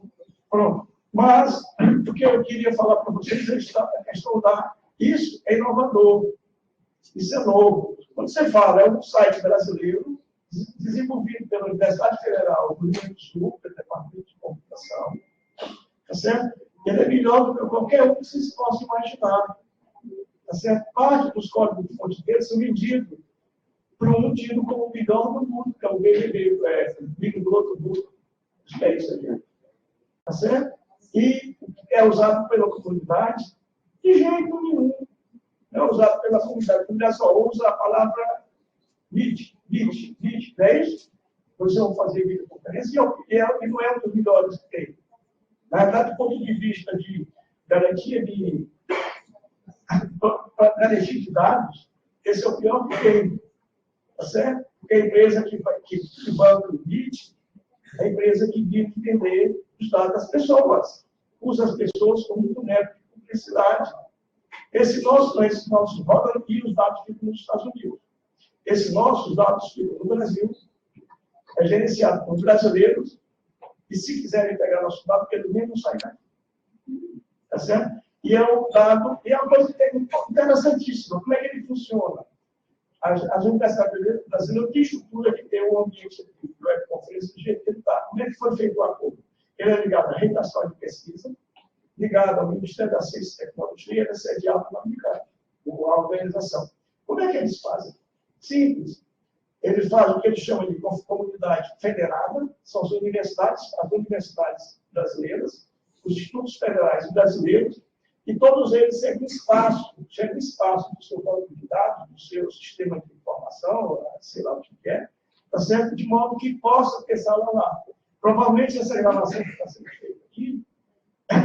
[SPEAKER 3] Pronto. Mas, o que eu queria falar para vocês é a questão da... Isso é inovador. Isso é novo. Quando você fala, é um site brasileiro desenvolvido pela Universidade Federal do Rio Grande do Sul, pelo Departamento de Computação. Tá certo? Ele é melhor do que qualquer um que vocês possam imaginar. Tá certo? Parte dos códigos de fonte dele são vendidos para um tido como o bigão do mundo, que é o BBB, Big Brother do mundo. É isso aqui. Tá certo? E é usado pela comunidade de jeito nenhum. Não é usado pela comunidade. A comunidade só usa a palavra bit, 10. Vocês vão fazer videoconferência e não é um dos melhores que tem. Na verdade, do ponto de vista de garantia de dados, esse é o pior que tem. Tá certo? Porque a empresa que banca o bit é a empresa que vive vender os dados das pessoas. Usa as pessoas como boneco de publicidade. Esse nosso roda e os dados ficam nos Estados Unidos. Esses nossos dados ficam no Brasil, é gerenciado por brasileiros, e se quiserem pegar nosso dado, pelo menos não sai daqui. Tá certo? E é um dado, e é uma coisa interessantíssima. Como é que ele funciona? As universidades brasileiras têm estrutura de ter um ambiente de webconferência do jeito que ele está. Como é que foi feito o acordo? Ele é ligado à Rede Nacional de Pesquisa, ligado ao Ministério da Ciência e Tecnologia, ele é sediado na Unicamp, a organização. Como é que eles fazem? Simples. Eles fazem o que eles chamam de comunidade federada, são as universidades brasileiras, os institutos federais brasileiros, e todos eles seguem espaço do seu banco de dados, do seu sistema de informação, sei lá o que é, tá certo? De modo que possa ter sala lá. Provavelmente essa gravação que está sendo feita aqui,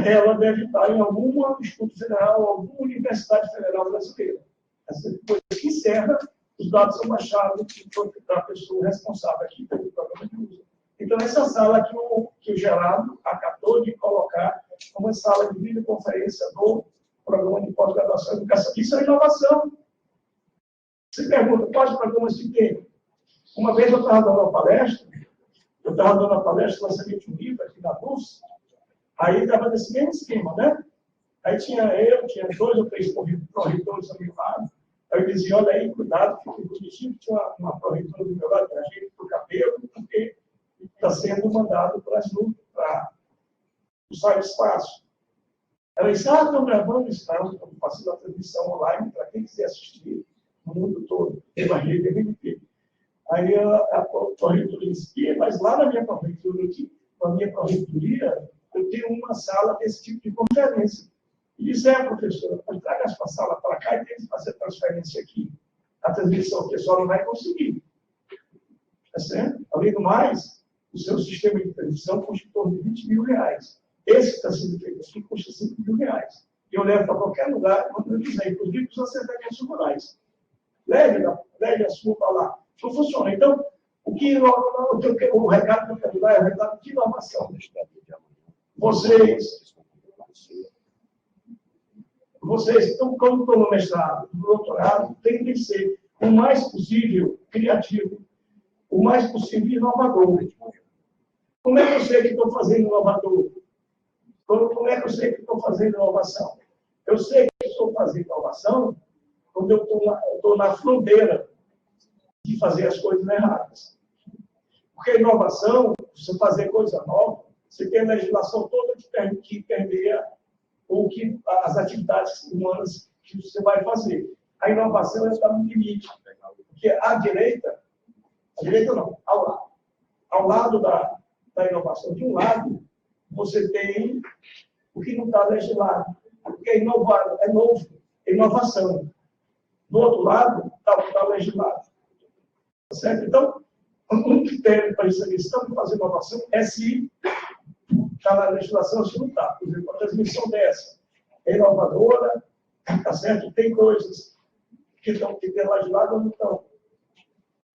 [SPEAKER 3] ela deve estar em algum instituto federal, alguma universidade federal brasileira. Depois que encerra, os dados são baixados da pessoa responsável aqui pelo programa de uso. Então, essa sala que o Gerardo acatou de colocar como sala de videoconferência do programa de pós-graduação em educação. Isso é inovação. Você pergunta, quais programas que tem? Uma vez eu estava dando uma palestra, lançamento de um livro aqui na BUS, aí estava nesse mesmo esquema, né? Aí tinha 2 ou 3 corretores do meu lado. Aí eu dizia, olha aí, cuidado, fique bonitinho, tinha uma corretora do meu lado, que era gente para o cabelo, porque está sendo mandado para as nuvens, para o cyberespaço. Ela disse, estão gravando isso, estão fazendo a transmissão online para quem quiser assistir no mundo todo, pela rede RNP. Aí a corretora disse, mas lá na minha corretoria, eu tenho uma sala desse tipo de conferência. E disse, professora, pode traga essa sala para cá e tem que fazer transferência aqui. A transmissão o pessoal não vai conseguir. Tá certo? Além do mais, o seu sistema de transmissão custa em torno de R$20.000. Esse que está sendo feito aqui custa R$5.000. E eu levo para qualquer lugar, quando eu quiser, inclusive para os assentamentos rurais. Leve a sua para lá. Não funciona. Então, o recado que eu quero dar é o recado de inovação. Vocês estão, quando estão no mestrado, no doutorado, tem que ser o mais possível criativo, o mais possível inovador. Como é que eu sei que estou fazendo inovador? Como é que eu sei que estou fazendo inovação? Eu sei que estou fazendo inovação quando eu estou na fronteira de fazer as coisas erradas. Porque a inovação, você fazer coisa nova, você tem a legislação toda que permeia as atividades humanas que você vai fazer. A inovação está no limite. Porque ao lado da inovação, de um lado, você tem o que não está legislado, porque é inovado, é novo, é inovação. Do outro lado, está o que está legislado. Certo? Então, um critério para isso aqui, se estamos fazendo inovação, é se está na legislação, se não está. Por exemplo, a transmissão dessa é inovadora, tá certo? Tem coisas que tem legislado ou não estão.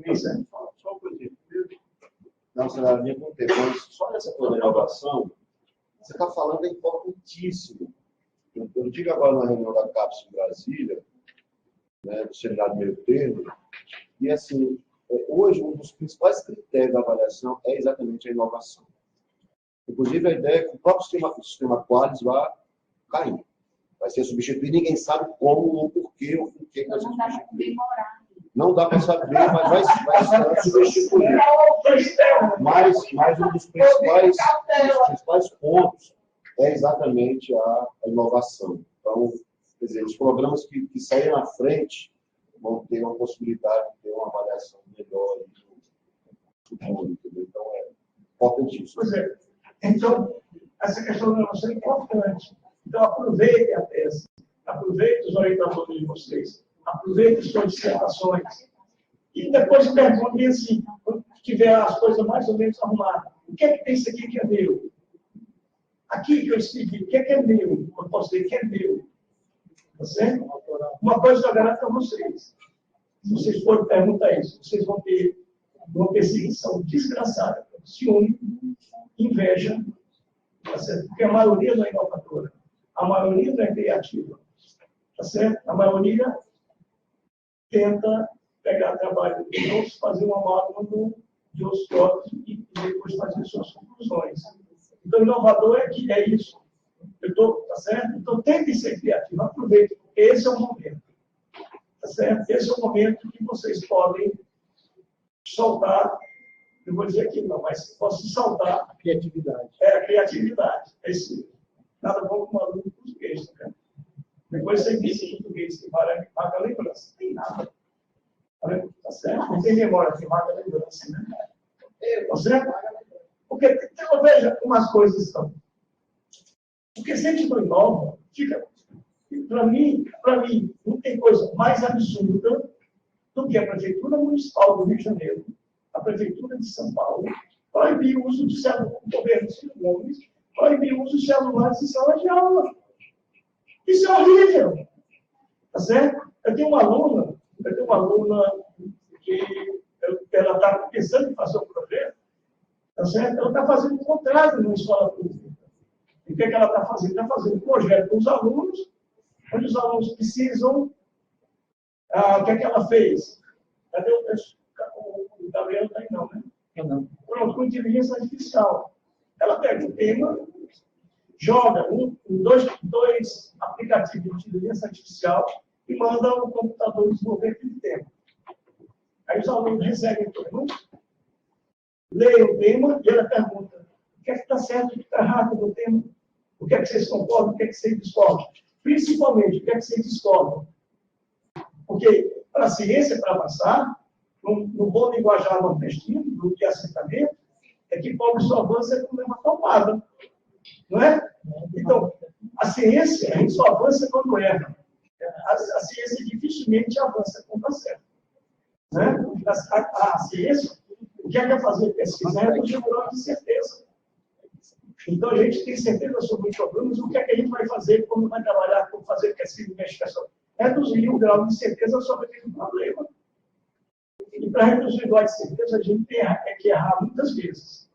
[SPEAKER 3] Tá certo?
[SPEAKER 2] Só uma coisa. Não, será minha pergunta, mas só nessa coisa da inovação, você está falando é importantíssimo. Eu digo agora na reunião da CAPES em Brasília, né, do seminário meio termo, e assim, hoje um dos principais critérios da avaliação é exatamente a inovação. Inclusive a ideia é que o próprio sistema Qualis vai cair, vai ser substituído, ninguém sabe como ou por quê ou por que vai ser substituído. Não dá para saber, mas vai ser substituído. Mas um dos principais pontos é exatamente a inovação. Então, quer dizer, os programas que saírem na frente vão ter uma possibilidade de ter uma avaliação melhor do futuro, entendeu? Então, é importantíssimo.
[SPEAKER 3] Pois é. Então, essa questão da inovação é importante. Então, aproveite a tese, aproveite os orientadores de vocês, aproveite as suas dissertações. E depois perguntem assim, quando tiver as coisas mais ou menos arrumadas, o que é que tem isso aqui que é meu? Aqui que eu escrevi, o que é meu? Eu posso dizer que é meu. Tá certo? Uma coisa eu garanto a vocês. Se vocês forem perguntar isso, vocês vão ter uma perseguição desgraçada, ciúme, inveja, tá certo? Porque a maioria não é inovadora. A maioria não é criativa. Tá certo? A maioria tenta pegar trabalho de outros, fazer uma amálgama de outros próprios e depois fazer suas conclusões. Então, inovador é isso. Tá certo? Então, tente ser criativo. Aproveite. Esse é o momento. Tá certo? Esse é o momento que vocês podem soltar. Eu vou dizer aqui não, mas posso soltar.
[SPEAKER 4] A criatividade.
[SPEAKER 3] A criatividade. É isso. Nada bom com um aluno português, tá? Depois você disse em português que marca lembrança. Não tem nada. Tá certo? Não tem memória que marca lembrança, né? Tá certo? Porque, então, veja como as coisas estão. Porque se a gente não inova, fica. Para mim, não tem coisa mais absurda do que a Prefeitura Municipal do Rio de Janeiro, a Prefeitura de São Paulo, proibir o uso de celulares, o governo de Ciro Gomes, proibir o uso de celulares em sala de aula. Isso é horrível. Tá certo? Eu tenho uma aluna que ela está pensando em fazer um projeto Tá certo? Ela está fazendo o contrário na escola pública. E o que, é que ela está fazendo? Está fazendo um projeto com os alunos, onde os alunos precisam. O que é que ela fez? Cadê o Gabriel? Está aí, não, né?
[SPEAKER 4] Não.
[SPEAKER 3] Pronto, com inteligência artificial. Ela pega o tema, joga dois aplicativos de inteligência artificial e manda o computador desenvolver aquele tema. Aí os alunos recebem o tema, leem o tema e ela pergunta: o que é que está certo, o que está errado no tema? O que é que vocês concordam, o que é que vocês discordam? Principalmente, o que é que vocês discordam? Porque para a ciência, para avançar, no bom linguajar nordestino, do que assentamento, é que pobre só avança com leva topada. Não é? Então, a ciência, a gente só avança quando erra. A ciência dificilmente avança quando está certo. Né? A ciência, o que é fazer pesquisa? É reduzir o grau de certeza. Então, a gente tem certeza sobre os problemas, o que é que a gente vai fazer quando vai trabalhar, como fazer pesquisa e investigação? Reduzir o grau de certeza sobre aquele problema. E para reduzir o grau de certeza, a gente tem que errar muitas vezes.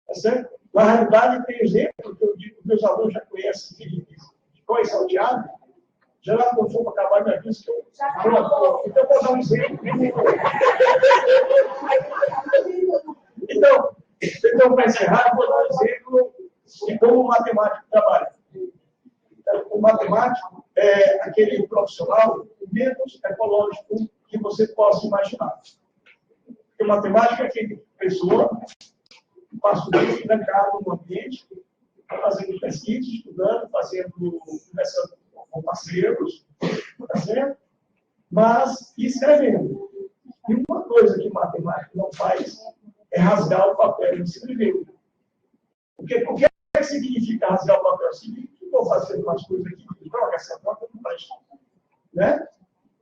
[SPEAKER 3] Tá certo? Na realidade, tem exemplo que eu digo que meus alunos já conhecem de qual é salteado. Já lá quando for para acabar, já disse que eu. Pronto. Então, eu vou dar um exemplo. Então para encerrar, eu vou dar um exemplo de como o matemático trabalha. Então, o matemático é aquele profissional menos ecológico que você possa imaginar. Porque o matemático é aquele pessoa que passa o dia trancado no ambiente, fazendo pesquisa, estudando, conversando com parceiros, tá certo? Mas escrevendo. E uma coisa que o matemático não faz é rasgar o papel e escrever. O que significa rasgar o papel? Significa que eu vou fazer umas coisas aqui, droga, essa nota não presta. Né?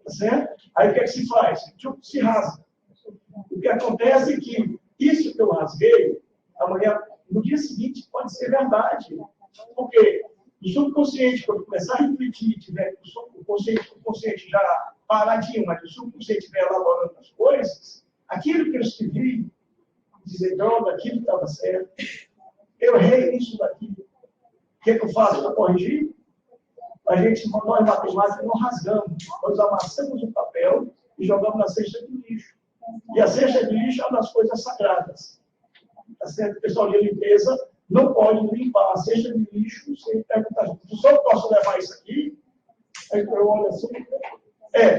[SPEAKER 3] Tá certo? Aí o que é que se faz? Se rasga. O que acontece é que isso que eu rasguei, amanhã, no dia seguinte, pode ser verdade. Porque o subconsciente, quando começar a refletir, tiver o consciente já paradinho, mas o subconsciente estiver elaborando as coisas, aquilo que eu escrevi, dizer, droga, aquilo estava certo, eu errei isso daqui. O que eu faço para corrigir? Nós matemáticos não rasgamos, nós amassamos o papel e jogamos na cesta de lixo. E a cesta de lixo é uma das coisas sagradas. Tá certo? O pessoal de limpeza não pode limpar a cesta de lixo sem perguntar: eu só posso levar isso aqui? Aí eu olho assim,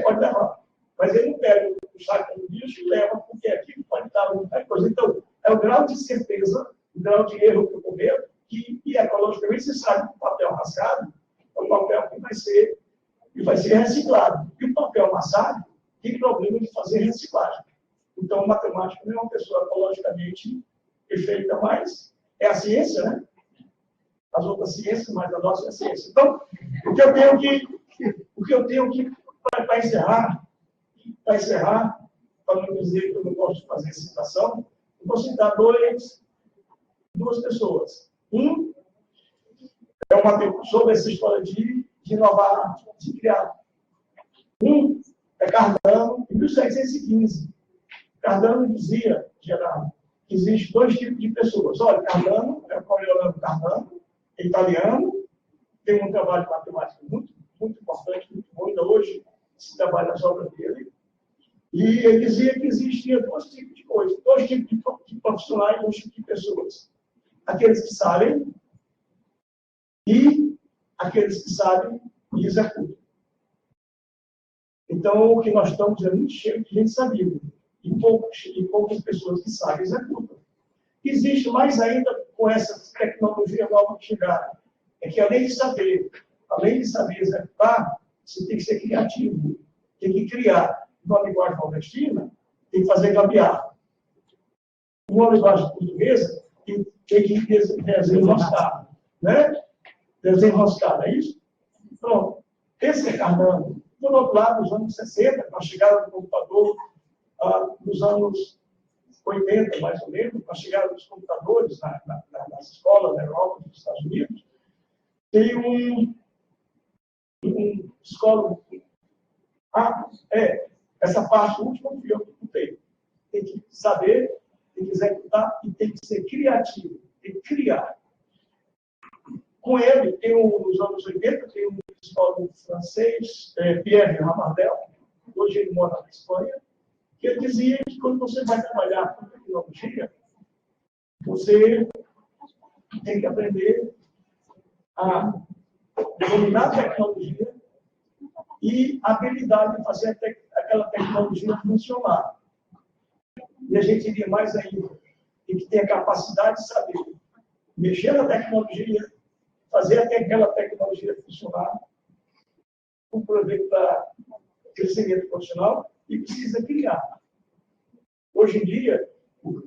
[SPEAKER 3] pode levar. Mas ele não pega o saco de lixo e leva, porque aqui pode dar muita coisa. Então, é o grau de certeza, o grau de erro que eu cometo, e ecologicamente você sabe que o papel rasgado é um papel que vai ser reciclado. E o papel amassado tem problema de fazer reciclagem. Então, o matemático não é uma pessoa ecologicamente perfeita, mas é a ciência, né? As outras ciências, mas a nossa é a ciência. Então, o que eu tenho que para encerrar, para não dizer que eu não gosto de fazer citação, eu vou citar duas pessoas. Um é uma sobre essa história de inovar, de criar. Um é Cardano, em 1715. Cardano dizia, Gerardo, que existem dois tipos de pessoas. Olha, Cardano é o Coriolanno Cardano, é italiano, tem um trabalho de matemática muito, muito importante, muito bom, ainda hoje se trabalha nas obras dele. E ele dizia que existia dois tipos de coisas, dois tipos de profissionais, dois tipos de pessoas. Aqueles que sabem e aqueles que sabem e executam. Então, o que nós estamos é muito cheio de gente sabida e poucas pessoas que sabem e executam. Existe mais ainda com essa tecnologia nova que chegaram. É que além de saber executar, você tem que ser criativo. Tem que criar uma linguagem nordestina, tem que fazer gambiarra. Uma linguagem portuguesa tem que desenroscar. Né? Desenroscar, não é isso? Pronto. Esse é Cardano. Por outro lado, nos anos 60, com a chegada do computador, nos anos 80, mais ou menos, com a chegada dos computadores nas escolas da Europa e dos Estados Unidos, tem um escola. Essa parte última que eu contei. Tem que saber tem que executar e tem que ser criativo, tem que criar. Com ele, tem nos anos 80, tem um histórico francês, Pierre Ramardel, hoje ele mora na Espanha, que ele dizia que quando você vai trabalhar com tecnologia, você tem que aprender a dominar a tecnologia e a habilidade de fazer aquela tecnologia funcionar. E a gente iria mais ainda, tem que ter a capacidade de saber mexer na tecnologia, fazer até aquela tecnologia funcionar, com proveito para crescimento profissional, e precisa criar. Hoje em dia,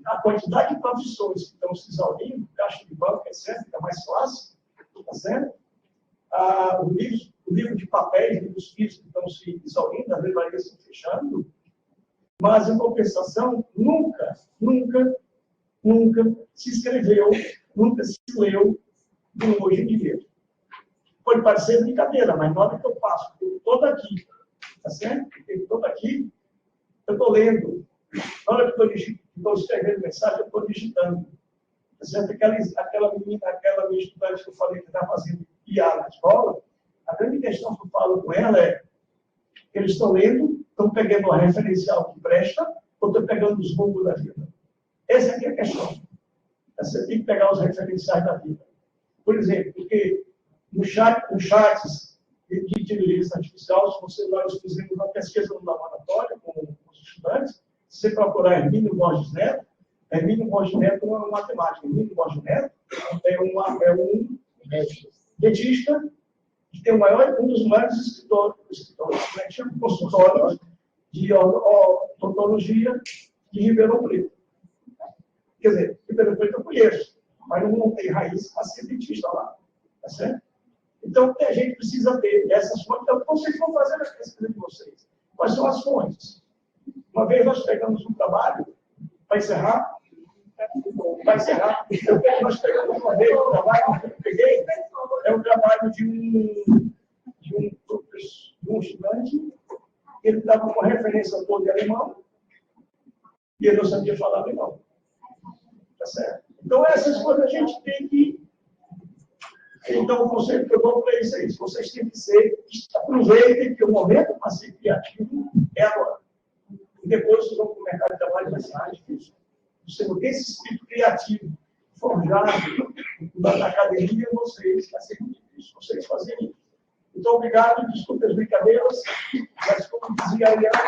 [SPEAKER 3] a quantidade de profissões que estão se exaurindo, caixa de banco, etc., fica mais fácil, tá certo? O livro de papéis, livros físicos estão se exaurindo, as livrarias estão fechando, mas, em compensação, nunca se escreveu, nunca se leu como hoje em dia. Pode parecer brincadeira, mas na hora que eu passo por todo aqui, tá certo? Todo aqui, eu estou lendo. Na hora que eu estou escrevendo mensagem, eu estou digitando. Tá certo? Aquela minha estudante que eu falei que está fazendo IA na escola, a grande questão que eu falo com ela é que eles estão lendo, estão pegando uma referencial que presta, ou estão pegando os rumos da vida. Essa aqui é a questão. Você tem que pegar os referenciais da vida. Por exemplo, porque no chats de inteligência artificial, se você nós fizemos uma pesquisa no laboratório com os estudantes, se você procurar Hermínio Borges Neto, Hermínio Borges Neto não é um matemático, Hermínio Borges Neto é um dentista que tem um dos maiores escritórios, consultórios de odontologia de Ribeirão Preto. Quer dizer, Ribeirão Preto eu conheço, mas não tem raiz para ser dentista lá. Tá certo? Então, a gente precisa ter essas fontes. Então, vocês vão fazer a pesquisa de vocês. Quais são as fontes? Uma vez nós pegamos um trabalho, para encerrar, nós pegamos uma vez um trabalho que eu peguei, é um trabalho de um estudante, ele estava com referência toda em alemão, e ele não sabia falar alemão. Tá certo? Então, essas coisas a gente tem que. Então, o conselho que eu dou para isso é isso. Vocês têm que aproveitem que o momento para ser criativo é agora. E depois vocês vão para o mercado de trabalho, vai ser mais difícil. Você não tem esse espírito criativo, forjado na academia, vai ser muito difícil vocês fazerem isso. Então, obrigado, desculpe as brincadeiras, mas como dizia a Ariana,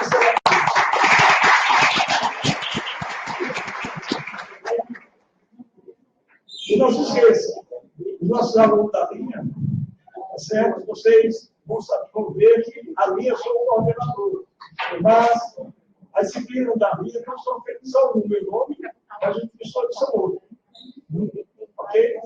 [SPEAKER 3] e não se esqueça, os nossos alunos da linha, tá certo? Vocês vão ver que a linha sou o coordenador. Mas a disciplina da linha não são feitas só no meu nome, mas as instituições são outras. Ok?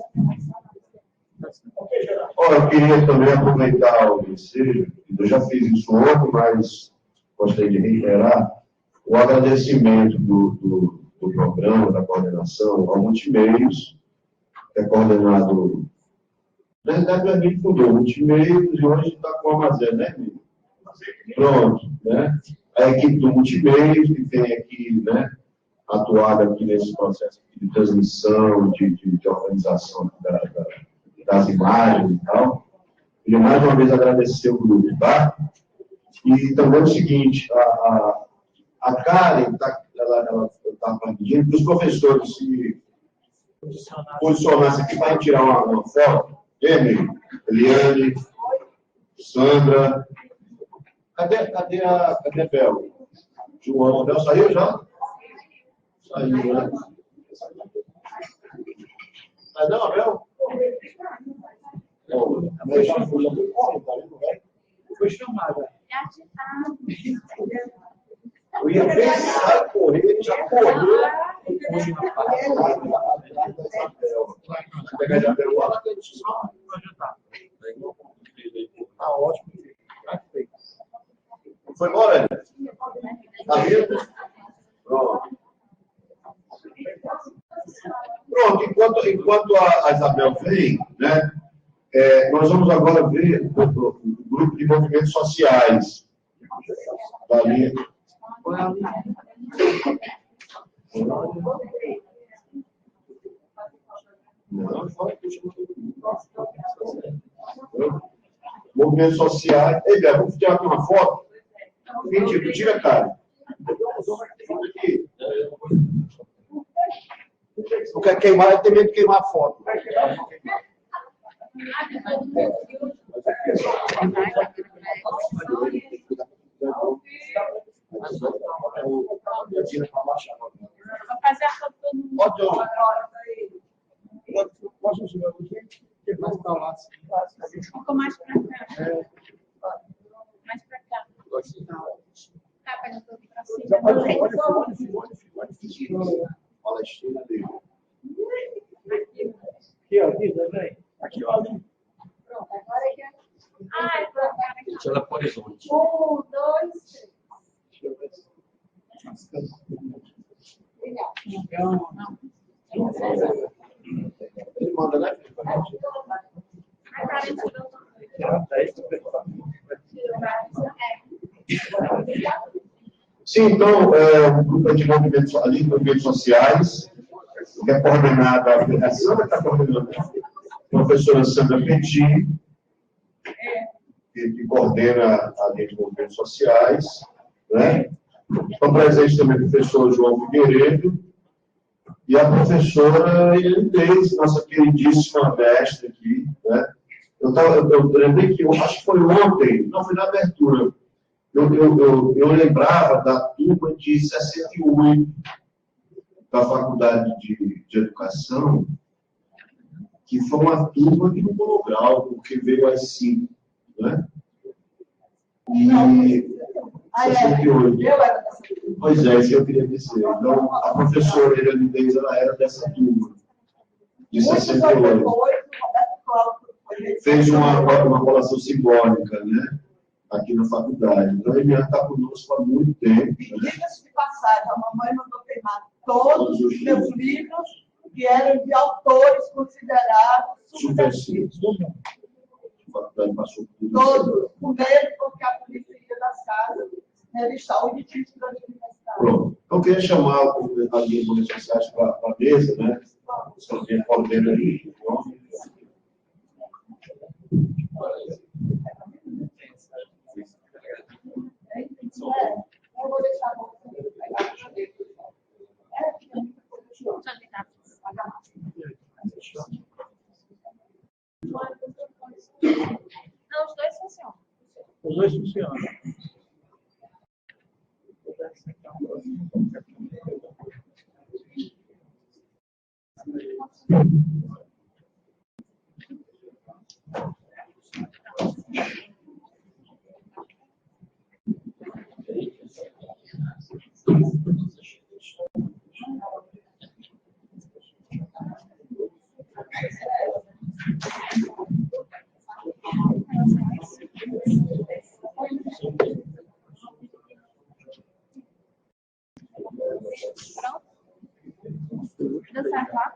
[SPEAKER 3] Ok, Gerardo?
[SPEAKER 2] Eu queria também aproveitar o ensejo, eu já fiz isso ontem, mas gostaria de reiterar o agradecimento do programa, da coordenação, ao Multimeios, que é coordenado. Na verdade, o Hermínio fundou o Multimeios e hoje está com o Armazém, né, Hermínio? Pronto, né? A equipe do Multimeios, que tem aqui, né, atuado aqui nesse processo de transmissão, de organização das imagens e tal. Queria mais uma vez agradecer o grupo, tá? E também é o seguinte, a Karen ela está pedindo que os professores se posicionassem aqui para tirar uma foto. Eliane, Sandra. Cadê a Bel? João, a Bel saiu já? Saiu, né? Mas não, a Bel?
[SPEAKER 4] Foi chamada.
[SPEAKER 2] Eu ia pensar, correr, já correu. Tá ótimo. Foi embora, né? Tá vendo? Pronto. Pronto, enquanto a Isabel vem, né, nós vamos agora ver o grupo de movimentos sociais da linha. Movimentos sociais. Ei, Bel, vamos tirar aqui uma foto? Mentira, tira, cara. Não quer queimar, eu tenho medo de queimar a foto.
[SPEAKER 6] Vou fazer a foto todo mundo.
[SPEAKER 3] Posso chegar aqui? Mais para lá.
[SPEAKER 6] Ficou mais para cá. Mais para cá. Tá, pega tudo para cima.
[SPEAKER 2] Palestina dele.
[SPEAKER 3] Aqui, ó, aqui também. Aqui, ó.
[SPEAKER 6] Pronto, agora é que é. Ah, é para cá.
[SPEAKER 7] Ela por horizonte.
[SPEAKER 6] 1, 2, 3.
[SPEAKER 3] Deixa eu ver.
[SPEAKER 6] Legal.
[SPEAKER 2] Ele manda, né?
[SPEAKER 6] A Karen tirou.
[SPEAKER 2] Sim, então, um grupo de movimentos sociais, que é coordenada, a Sandra está coordenando, a professora Sandra Petit, que coordena a linha de movimentos sociais, né? Estão presentes também o professor João Figueiredo e a professora Helene Deis, nossa queridíssima mestre aqui, né? Eu lembrei que, eu acho que foi ontem, não foi na abertura, eu lembrava da turma de 68 da Faculdade de Educação, que foi uma turma de um grau, porque veio às 5, né? E 68. Pois é, isso que eu queria dizer. Então, a professora Helene Deis, ela era dessa turma, de 68. Fez uma colação simbólica, né? Aqui na faculdade. Então, ele já está conosco há muito tempo.
[SPEAKER 5] Diga-se de passagem, a mamãe mandou queimar todos os meus livros que eram de autores considerados subversivos.
[SPEAKER 2] A faculdade passou por tudo.
[SPEAKER 5] Todos, com medo, porque a polícia ia das casas revistar o edifício da universidade.
[SPEAKER 2] Pronto. Então, eu queria chamar a linha de movimentos sociais para a mesa, né? Só tem coordena ali.
[SPEAKER 5] Eu vou deixar você pegar.
[SPEAKER 6] Não, os dois funcionam.
[SPEAKER 3] Os dois funcionam.
[SPEAKER 6] Deu certo lá?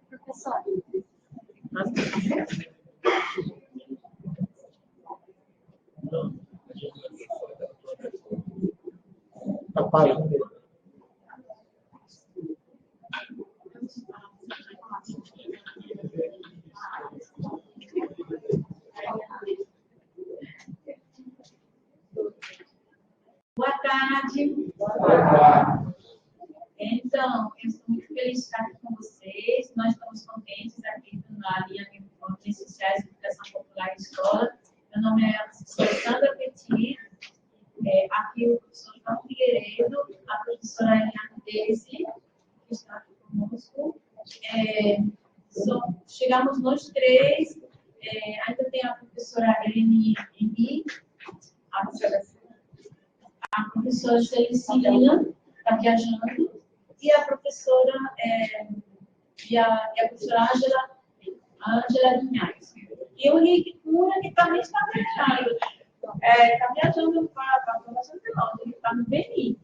[SPEAKER 6] Professor.
[SPEAKER 3] Rapaz,
[SPEAKER 1] Boa tarde. Então, eu estou muito feliz de estar aqui com vocês. Nós estamos contentes aqui na linha de Movimentos Sociais de Educação Popular e Escola. Meu nome é a professora Sandra Petit, aqui o professor João Figueiredo, a professora Eliane Deise, que está aqui conosco. Chegamos nós três, ainda tem a professora Helene Emi, a professora Celicina, está viajando, e a professora professora Ângela Linhares. E o Henrique Cunha, que também está viajando. Está viajando para a formação de Londres, ele está no Benin.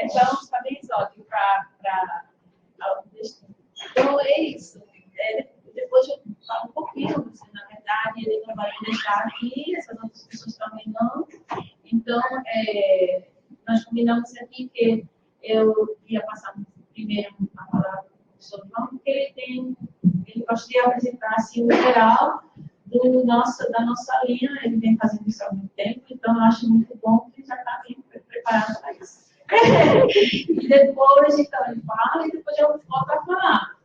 [SPEAKER 1] Então, está bem exótico para o destino. Então, é isso. Depois eu falo um pouquinho, na verdade, ele não vai deixar aqui, essas outras
[SPEAKER 6] nós combinamos aqui que eu ia passar primeiro a palavra para o professor João, porque ele gosta de apresentar assim, o geral da nossa linha. Ele vem fazendo isso há muito tempo, então eu acho muito bom que ele já está bem preparado para isso. E depois, então, ele fala e depois eu volto a falar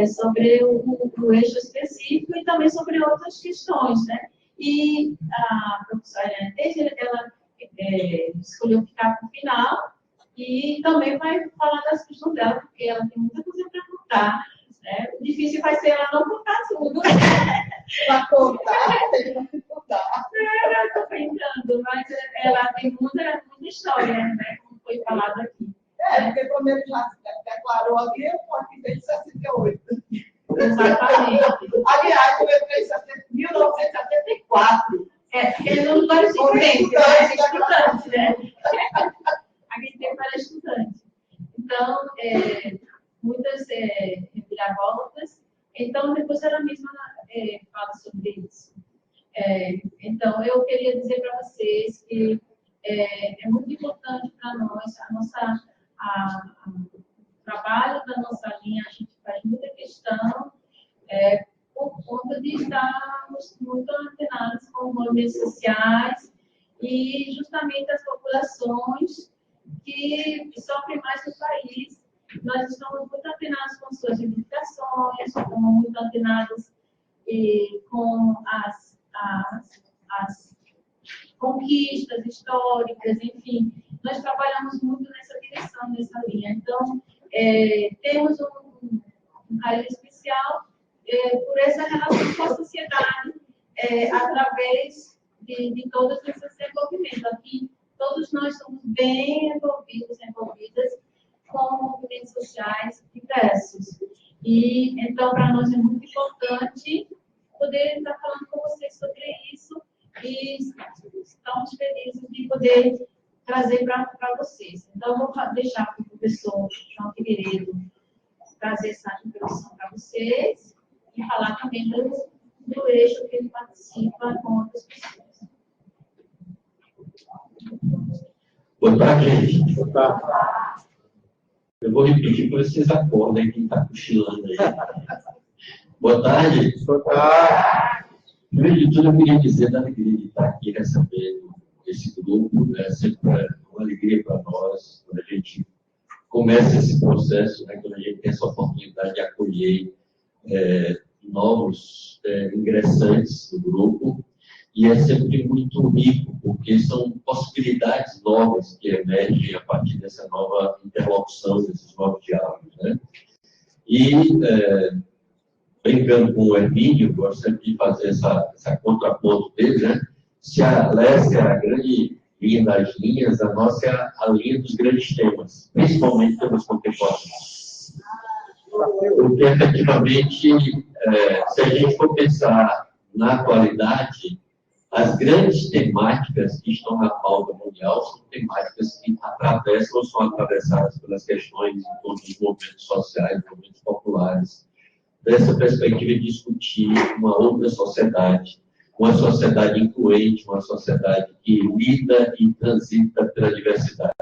[SPEAKER 6] sobre o eixo específico e também sobre outras questões, né? E a professora Helena Teixeira, ela escolheu ficar para o final e também vai falar das questões dela, porque ela tem muita coisa para contar. Né? O difícil vai ser ela não contar tudo.
[SPEAKER 5] Para contar, tem que contar.
[SPEAKER 6] Eu estou brincando, mas ela tem muita história, né? Como foi falado aqui.
[SPEAKER 5] Porque como ele já declarou ali, eu estou aqui desde 68.
[SPEAKER 6] Exatamente.
[SPEAKER 5] Aliás, eu entrei em 1974.
[SPEAKER 6] Porque não vai estudante, né? Estudante, né? A gente tem para estudante. Então, muitas reviravoltas. Então, depois ela mesma fala sobre isso. Então, eu queria dizer para vocês que é muito importante para nós, o trabalho da nossa linha, a gente faz muita questão por conta de estarmos muito antenados com movimentos sociais e justamente as populações que sofrem mais no país. Nós estamos muito antenados com suas reivindicações, estamos muito antenados com as conquistas históricas, enfim. Nós trabalhamos muito nessa direção, nessa linha. Então, temos um carinho especial por essa relação com a sociedade, através de todos esses envolvimentos. Aqui, todos nós somos bem envolvidas com movimentos sociais diversos. E, então, para nós é muito importante poder estar falando com vocês sobre isso e estamos felizes de poder trazer para vocês. Então, eu vou deixar para o professor João Figueiredo trazer essa introdução para vocês e falar também do eixo que ele participa com outras pessoas.
[SPEAKER 7] Boa tarde, gente. Boa tarde. Eu vou repetir para vocês acordem quem está cochilando aí. Boa tarde. Boa tarde. Primeiro de tudo, eu queria dizer da alegria de estar aqui recebendo esse grupo. Né? Sempre é uma alegria para nós quando a gente começa esse processo, né? Quando a gente tem essa oportunidade de acolher novos ingressantes do grupo. E é sempre muito rico, porque são possibilidades novas que emergem a partir dessa nova interlocução, desses novos diálogos. Né? E, brincando com o Hermínio, gosto sempre de fazer essa contraponto dele, né? Se a Lécia é a grande linha das linhas, a nossa é a linha dos grandes temas, principalmente temas contemporâneos. Porque, efetivamente, se a gente for pensar na atualidade, as grandes temáticas que estão na pauta mundial são temáticas que atravessam ou são atravessadas pelas questões em torno dos movimentos sociais, movimentos populares. Dessa perspectiva de discutir uma outra sociedade, uma sociedade incluente, uma sociedade que lida e transita pela diversidade.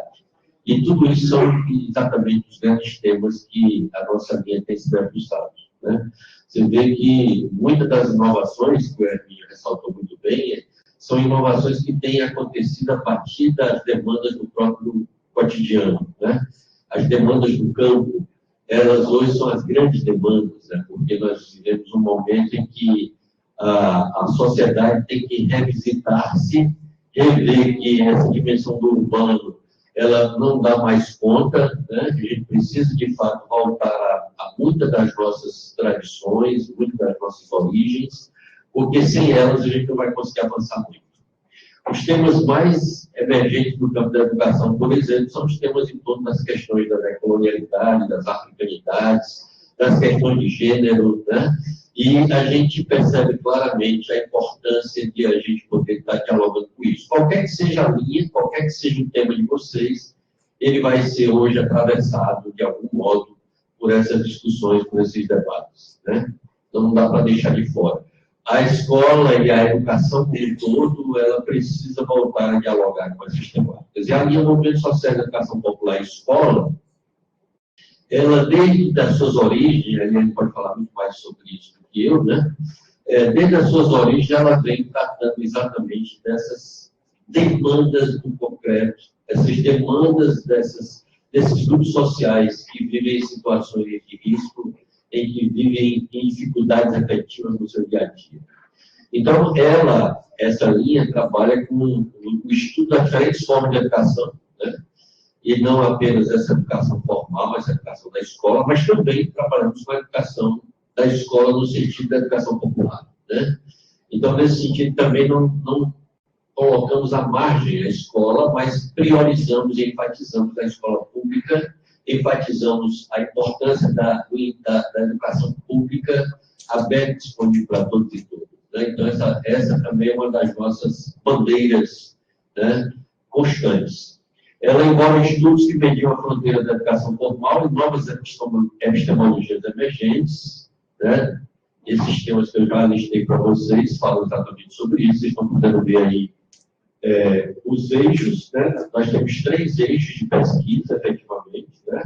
[SPEAKER 7] E tudo isso são exatamente os grandes temas que a nossa linha tem se debruçado. Né? Você vê que muitas das inovações que o Hermínio ressaltou muito bem são inovações que têm acontecido a partir das demandas do próprio cotidiano. Né? As demandas do campo, elas hoje são as grandes demandas, né? Porque nós vivemos um momento em que a sociedade tem que revisitar-se, rever que essa dimensão do urbano ela não dá mais conta, né? A gente precisa, de fato, voltar a muitas das nossas tradições, muitas das nossas origens, porque sem elas a gente não vai conseguir avançar muito. Os temas mais emergentes do campo da educação, por exemplo, são os temas em torno das questões da decolonialidade, das africanidades, das questões de gênero, né? E a gente percebe claramente a importância de a gente poder estar dialogando com isso. Qualquer que seja a linha, qualquer que seja o tema de vocês, ele vai ser hoje atravessado, de algum modo, por essas discussões, por esses debates. Né? Então, não dá para deixar de fora. a escola e a educação como um todo, ela precisa voltar a dialogar com essas temáticas. E a linha Movimento Social de Educação Popular e Escola, ela, desde as suas origens, a gente pode falar muito mais sobre isso do que eu, né? Desde as suas origens, ela vem tratando exatamente dessas demandas do concreto, essas demandas desses grupos sociais que vivem em situações de risco, em que vivem em dificuldades efetivas no seu dia a dia. Então, essa linha trabalha com o estudo das diferentes formas de educação, né? E não apenas essa educação formal, essa educação da escola, mas também trabalhamos com a educação da escola no sentido da educação popular, né? Então, nesse sentido, também não colocamos à margem a escola, mas priorizamos e enfatizamos a escola pública, enfatizamos a importância da educação pública aberta e disponível para todos e todas, né? Então, essa também é uma das nossas bandeiras, né, constantes. Ela envolve estudos que mediam a fronteira da educação formal e novas epistemologias emergentes, né? Esses temas que eu já listei para vocês falam exatamente sobre isso. Vocês estão podendo ver aí os eixos, né? Nós temos 3 eixos de pesquisa, efetivamente, né?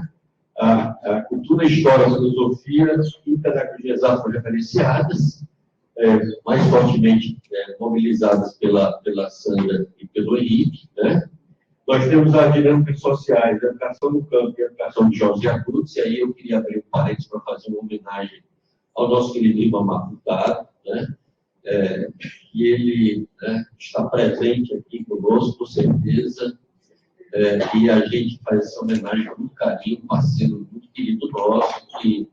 [SPEAKER 7] A cultura, história, filosofia e pedagogias afro-referenciadas, mais fortemente mobilizadas pela Sandra e pelo Henrique, né? Nós temos as dinâmicas sociais, a educação no campo e a educação de José Abruzzi, e aí eu queria abrir um parênteses para fazer uma homenagem ao nosso querido Ribamar Furtado, né? E ele, né, está presente aqui conosco, com certeza, e a gente faz essa homenagem com muito carinho, um parceiro muito querido nosso, que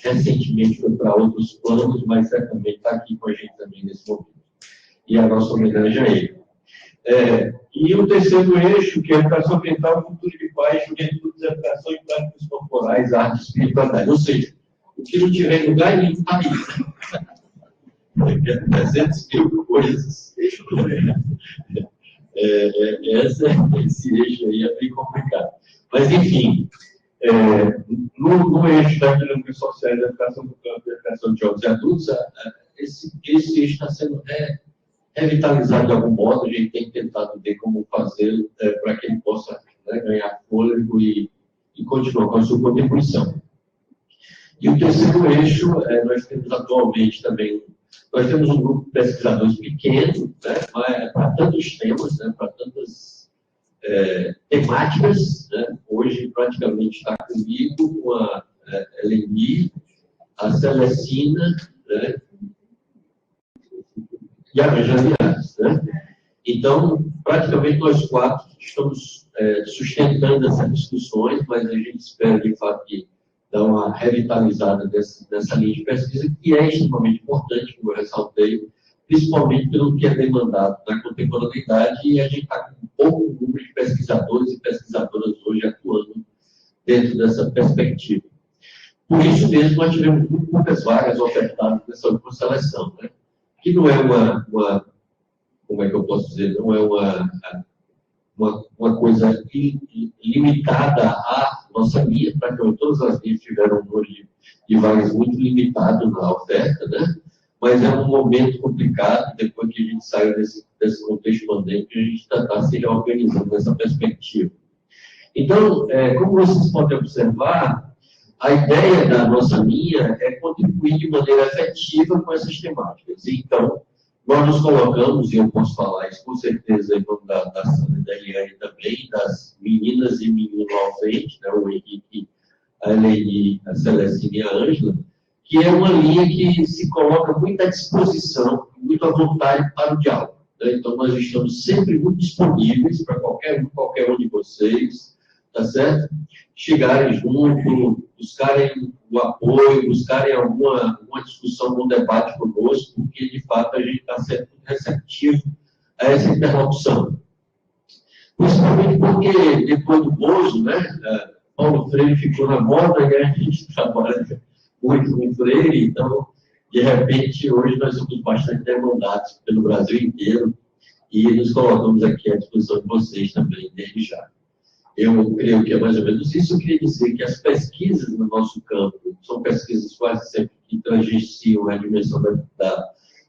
[SPEAKER 7] recentemente foi para outros planos, mas certamente está aqui com a gente também nesse momento. E a nossa homenagem a ele. E o terceiro eixo, que é a educação ambiental, cultura de paz, juventude, educação e práticas corporais, arte e espiritualidade. Ou seja, o que não tiver em lugar nenhum está aí. 300 mil coisas. Esse eixo aí é bem complicado. Mas, enfim, no eixo da dinâmica social, da educação do campo e da educação de jovens e adultos, esse eixo está sendo revitalizado de algum modo. A gente tem tentado ver como fazer para que ele possa, né, ganhar fôlego e continuar com a sua contribuição. E o terceiro eixo, nós temos atualmente também, nós temos um grupo de pesquisadores pequeno, né, para tantos temas, né, para tantas temáticas, né? Hoje praticamente está comigo, com a Eleni, a Celestina, né, e a Janias, né? Então, praticamente nós 4 estamos sustentando essas discussões, mas a gente espera, de fato, que dar uma revitalizada dessa linha de pesquisa, que é extremamente importante, como eu ressaltei, principalmente pelo que é demandado na contemporaneidade, e a gente está com um pouco número de pesquisadores e pesquisadoras hoje atuando dentro dessa perspectiva. Por isso mesmo, nós tivemos muito poucas vagas ofertadas nessa última seleção, né? Que não é como é que eu posso dizer, não é uma coisa limitada à nossa linha, praticamente todas as linhas tiveram um número de vagas muito limitado na oferta, né? Mas é um momento complicado, depois que a gente saiu desse contexto pandêmico, a gente está se reorganizando nessa perspectiva. Então, como vocês podem observar, a ideia da nossa linha é contribuir de maneira efetiva com essas temáticas. Então, nós nos colocamos, e eu posso falar isso com certeza em nome da Sandra e da Eliane também, das meninas e meninos ao frente, né, o Henrique, a Eleni, a Celestina e a Ângela, que é uma linha que se coloca muito à disposição, muito à vontade para o diálogo, né? Então, nós estamos sempre muito disponíveis para qualquer um de vocês, tá certo? Chegarem junto, buscarem o apoio, buscarem alguma discussão, algum debate conosco, porque, de fato, a gente está sempre receptivo a essa interlocução. Principalmente porque, depois do Bozo, né, Paulo Freire ficou na moda e a gente trabalha muito com o Freire, então, de repente, hoje nós somos bastante demandados pelo Brasil inteiro e nos colocamos aqui à disposição de vocês também, desde já. Eu creio que é mais ou menos isso. Eu queria dizer que as pesquisas no nosso campo são pesquisas quase sempre que tangenciam a dimensão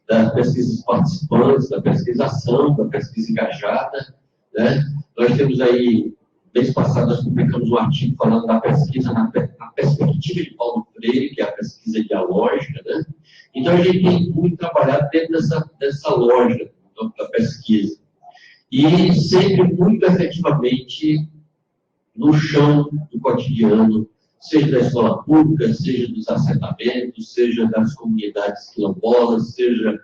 [SPEAKER 7] das pesquisas participantes, da pesquisação, da pesquisa engajada, né? Nós temos aí, mês passado, nós publicamos um artigo falando da pesquisa na perspectiva de Paulo Freire, que é a pesquisa dialógica, né? Então, a gente tem muito trabalhado dentro dessa lógica da pesquisa. E sempre muito efetivamente no chão do cotidiano, seja da escola pública, seja dos assentamentos, seja das comunidades quilombolas, seja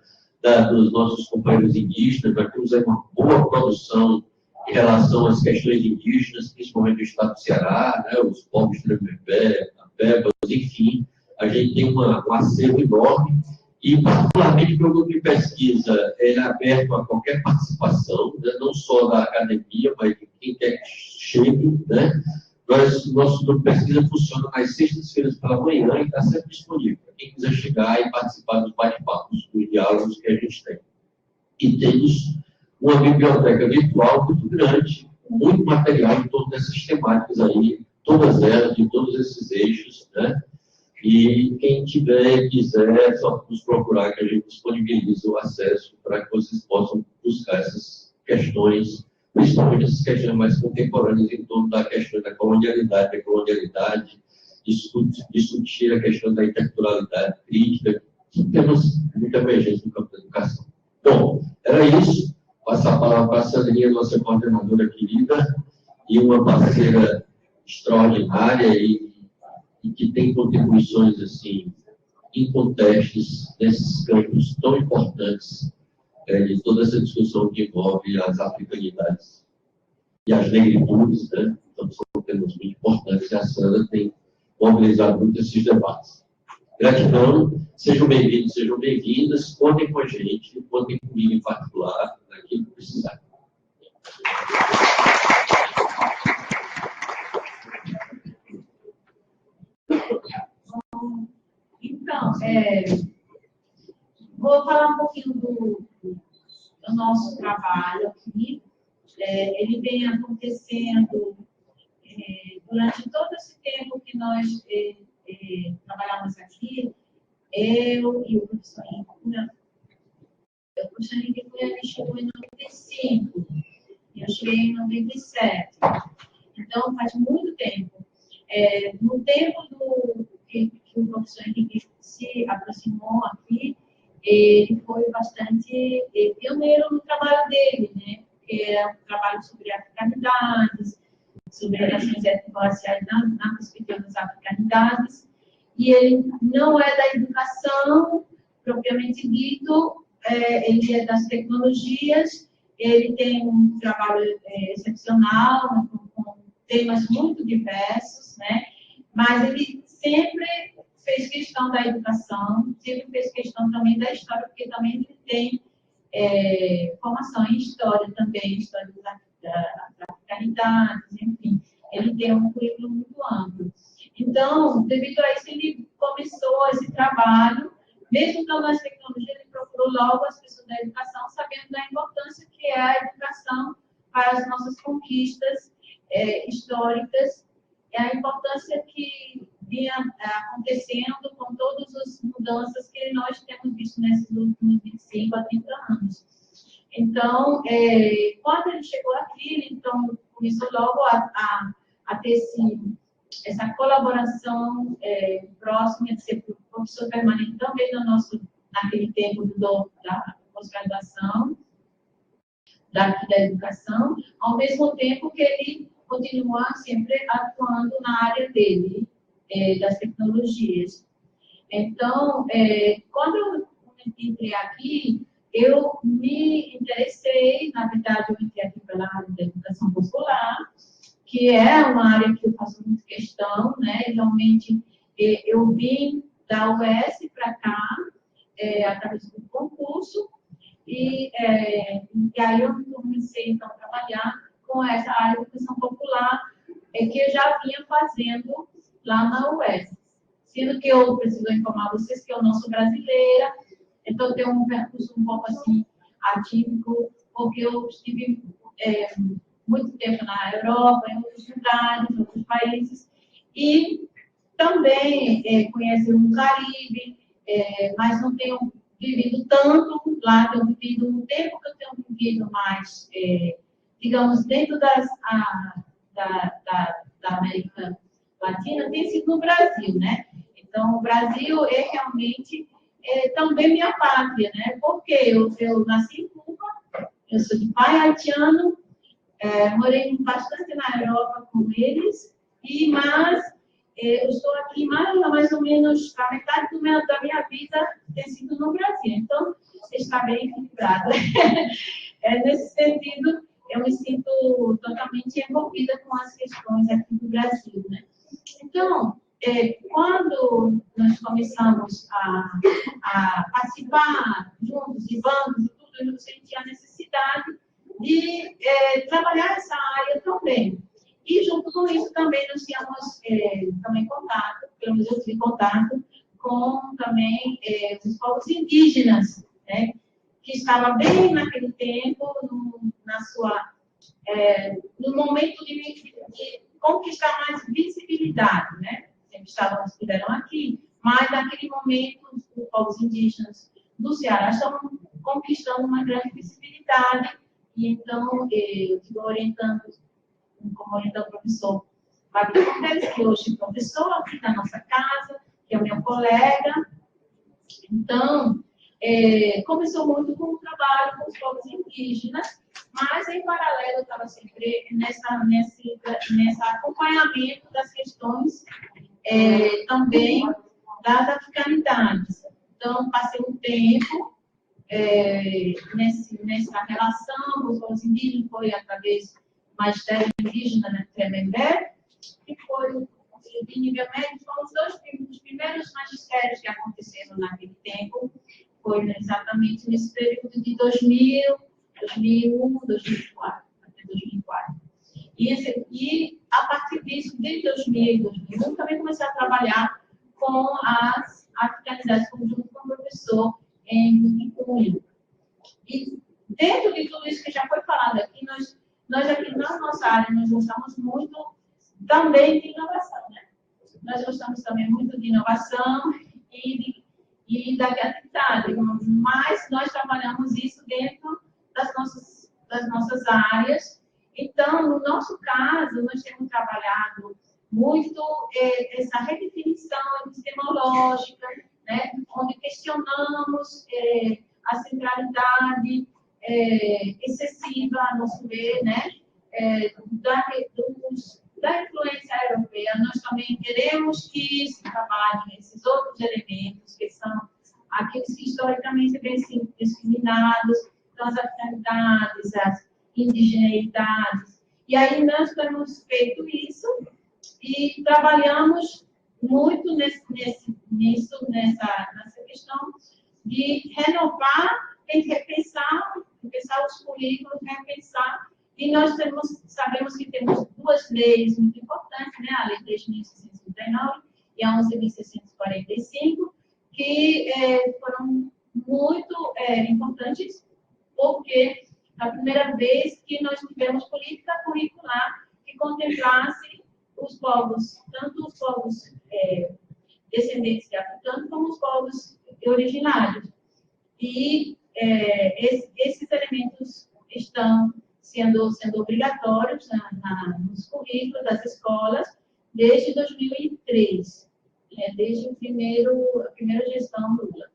[SPEAKER 7] dos nossos companheiros indígenas. Nós temos aí uma boa produção em relação às questões indígenas, principalmente do estado do Ceará, né, os povos Tremembé, Apebas, enfim, a gente tem um acervo enorme e, particularmente, o grupo de pesquisa é aberto a qualquer participação, né, não só da academia, mas de quem quer que chegue, né? Nosso grupo de pesquisa funciona nas sextas-feiras pela manhã e está sempre disponível para quem quiser chegar e participar dos bate-papos, dos diálogos que a gente tem. E temos uma biblioteca virtual muito grande, com muito material em torno dessas temáticas aí, todas elas, de todos esses eixos, né? E quem quiser, é só nos procurar que a gente disponibiliza o acesso para que vocês possam buscar essas questões, principalmente essas questões mais contemporâneas em torno da questão da colonialidade, discutir a questão da interculturalidade crítica, temas muito emergentes no campo da educação. Bom, era isso. Passar a palavra para a Sandrinha, nossa coordenadora querida, e uma parceira extraordinária e que tem contribuições assim, incontestes nesses campos tão importantes de toda essa discussão que envolve as africanidades e as negritudes, né? Então, são temas muito importantes e a Sandra tem mobilizado muito esses debates. Gratidão, sejam bem-vindos, sejam bem-vindas, contem com a gente, contem comigo em particular, naquilo que precisar.
[SPEAKER 6] Então, vou falar um pouquinho do nosso trabalho aqui. Ele vem acontecendo durante todo esse tempo que nós trabalhamos aqui. Eu e o professor Henrique. O professor Henrique chegou em 95, e eu cheguei em 97. Então, faz muito tempo. No tempo que o professor Henrique se aproximou aqui, ele foi bastante pioneiro no trabalho dele, né? Porque é um trabalho sobre africanidades, sobre relações étnico-raciais na perspectiva das africanidades, e ele não é da educação propriamente dito, ele é das tecnologias, ele tem um trabalho excepcional, com temas muito diversos, né? Mas ele sempre fez questão da educação, sempre fez questão também da história, porque também ele tem formação em história também, história das africanidades, enfim, ele tem um currículo muito amplo. Então, devido a isso, ele começou esse trabalho, mesmo estando nas tecnologias, ele procurou logo as pessoas da educação, sabendo da importância que é a educação para as nossas conquistas históricas, a importância que vinha acontecendo com todas as mudanças que nós temos visto nesses últimos 25 a 30 anos. Então, quando ele chegou aqui, ele então, começou logo a ter essa colaboração próxima, de ser professor permanente também naquele tempo da pós-graduação, da educação, ao mesmo tempo que ele continua sempre atuando na área dele, das tecnologias. Então, quando eu entrei aqui, eu me interessei, na verdade, eu entrei aqui pela área da educação popular, que é uma área que eu faço muita questão, né? Realmente, eu vim da UES para cá, através do concurso, e aí eu comecei, então, a trabalhar com essa área de educação popular, que eu já vinha fazendo lá na UES. Sendo que eu preciso informar vocês que eu não sou brasileira, então eu tenho um percurso um pouco assim, atípico, porque eu estive muito tempo na Europa, em outros lugares, em outros países, e também conheci o Caribe, mas não tenho vivido tanto lá, tenho vivido um tempo que eu tenho vivido mais, digamos, dentro da América Latina, tem sido no Brasil, né? Então, o Brasil é realmente também minha pátria, né? Porque eu nasci em Cuba, eu sou de pai haitiano, morei bastante na Europa com eles, mas eu estou aqui mais ou menos a metade da minha vida tem sido no Brasil. Então, está bem equilibrado. Nesse sentido, eu me sinto totalmente envolvida com as questões aqui do Brasil, né? Então, quando nós começamos a participar juntos de bancos e tudo, eu senti a necessidade de trabalhar essa área também. E junto com isso também nós tínhamos também contato, pelo menos eu tive contato com também os povos indígenas, né, que estavam bem naquele tempo, no momento de conquistar mais visibilidade, né? Sempre estiveram aqui, mas naquele momento os povos indígenas do Ceará estavam conquistando uma grande visibilidade, e então eu estive orientando o professor Fábio Cortes, que hoje é professor aqui da nossa casa, que é o meu colega. Então, começou muito com o trabalho com os povos indígenas, mas, em paralelo, eu estava sempre nesse acompanhamento das questões também das africanidades. Então, passei um tempo nessa relação com os povos indígenas, foi através do magistério indígena na Tremembé, que foi de nível médio, foram os primeiros magistérios que aconteceram naquele tempo, foi exatamente nesse período de 2000, 2001, 2004, até 2004. E a partir disso, desde 2000 e 2001, também comecei a trabalhar com as africanidades, junto com o professor em Cunha. E dentro de tudo isso que já foi falado aqui, nós aqui na nossa área, nós gostamos muito também de inovação, né? Nós gostamos também muito de inovação e da criatividade, mas nós trabalhamos isso dentro das nossas áreas. Então, no nosso caso, nós temos trabalhado muito essa redefinição epistemológica, né, onde questionamos a centralidade excessiva, a nosso ver, né, da influência europeia. Nós também queremos que se trabalhem esses outros elementos, que são aqueles que historicamente vêm sendo discriminados, então as africanidades, as indigeneidades. E aí nós temos feito isso e trabalhamos muito nessa questão de renovar e repensar os currículos, repensar. E nós sabemos que temos duas leis muito importantes, né? A Lei 3.639 e a 11.645, que foram muito importantes, porque a primeira vez que nós tivemos política curricular que contemplasse os povos, tanto os povos descendentes de africanos, como os povos originários. E esses elementos estão sendo obrigatórios nos currículos das escolas desde 2003, desde a primeira gestão Lula.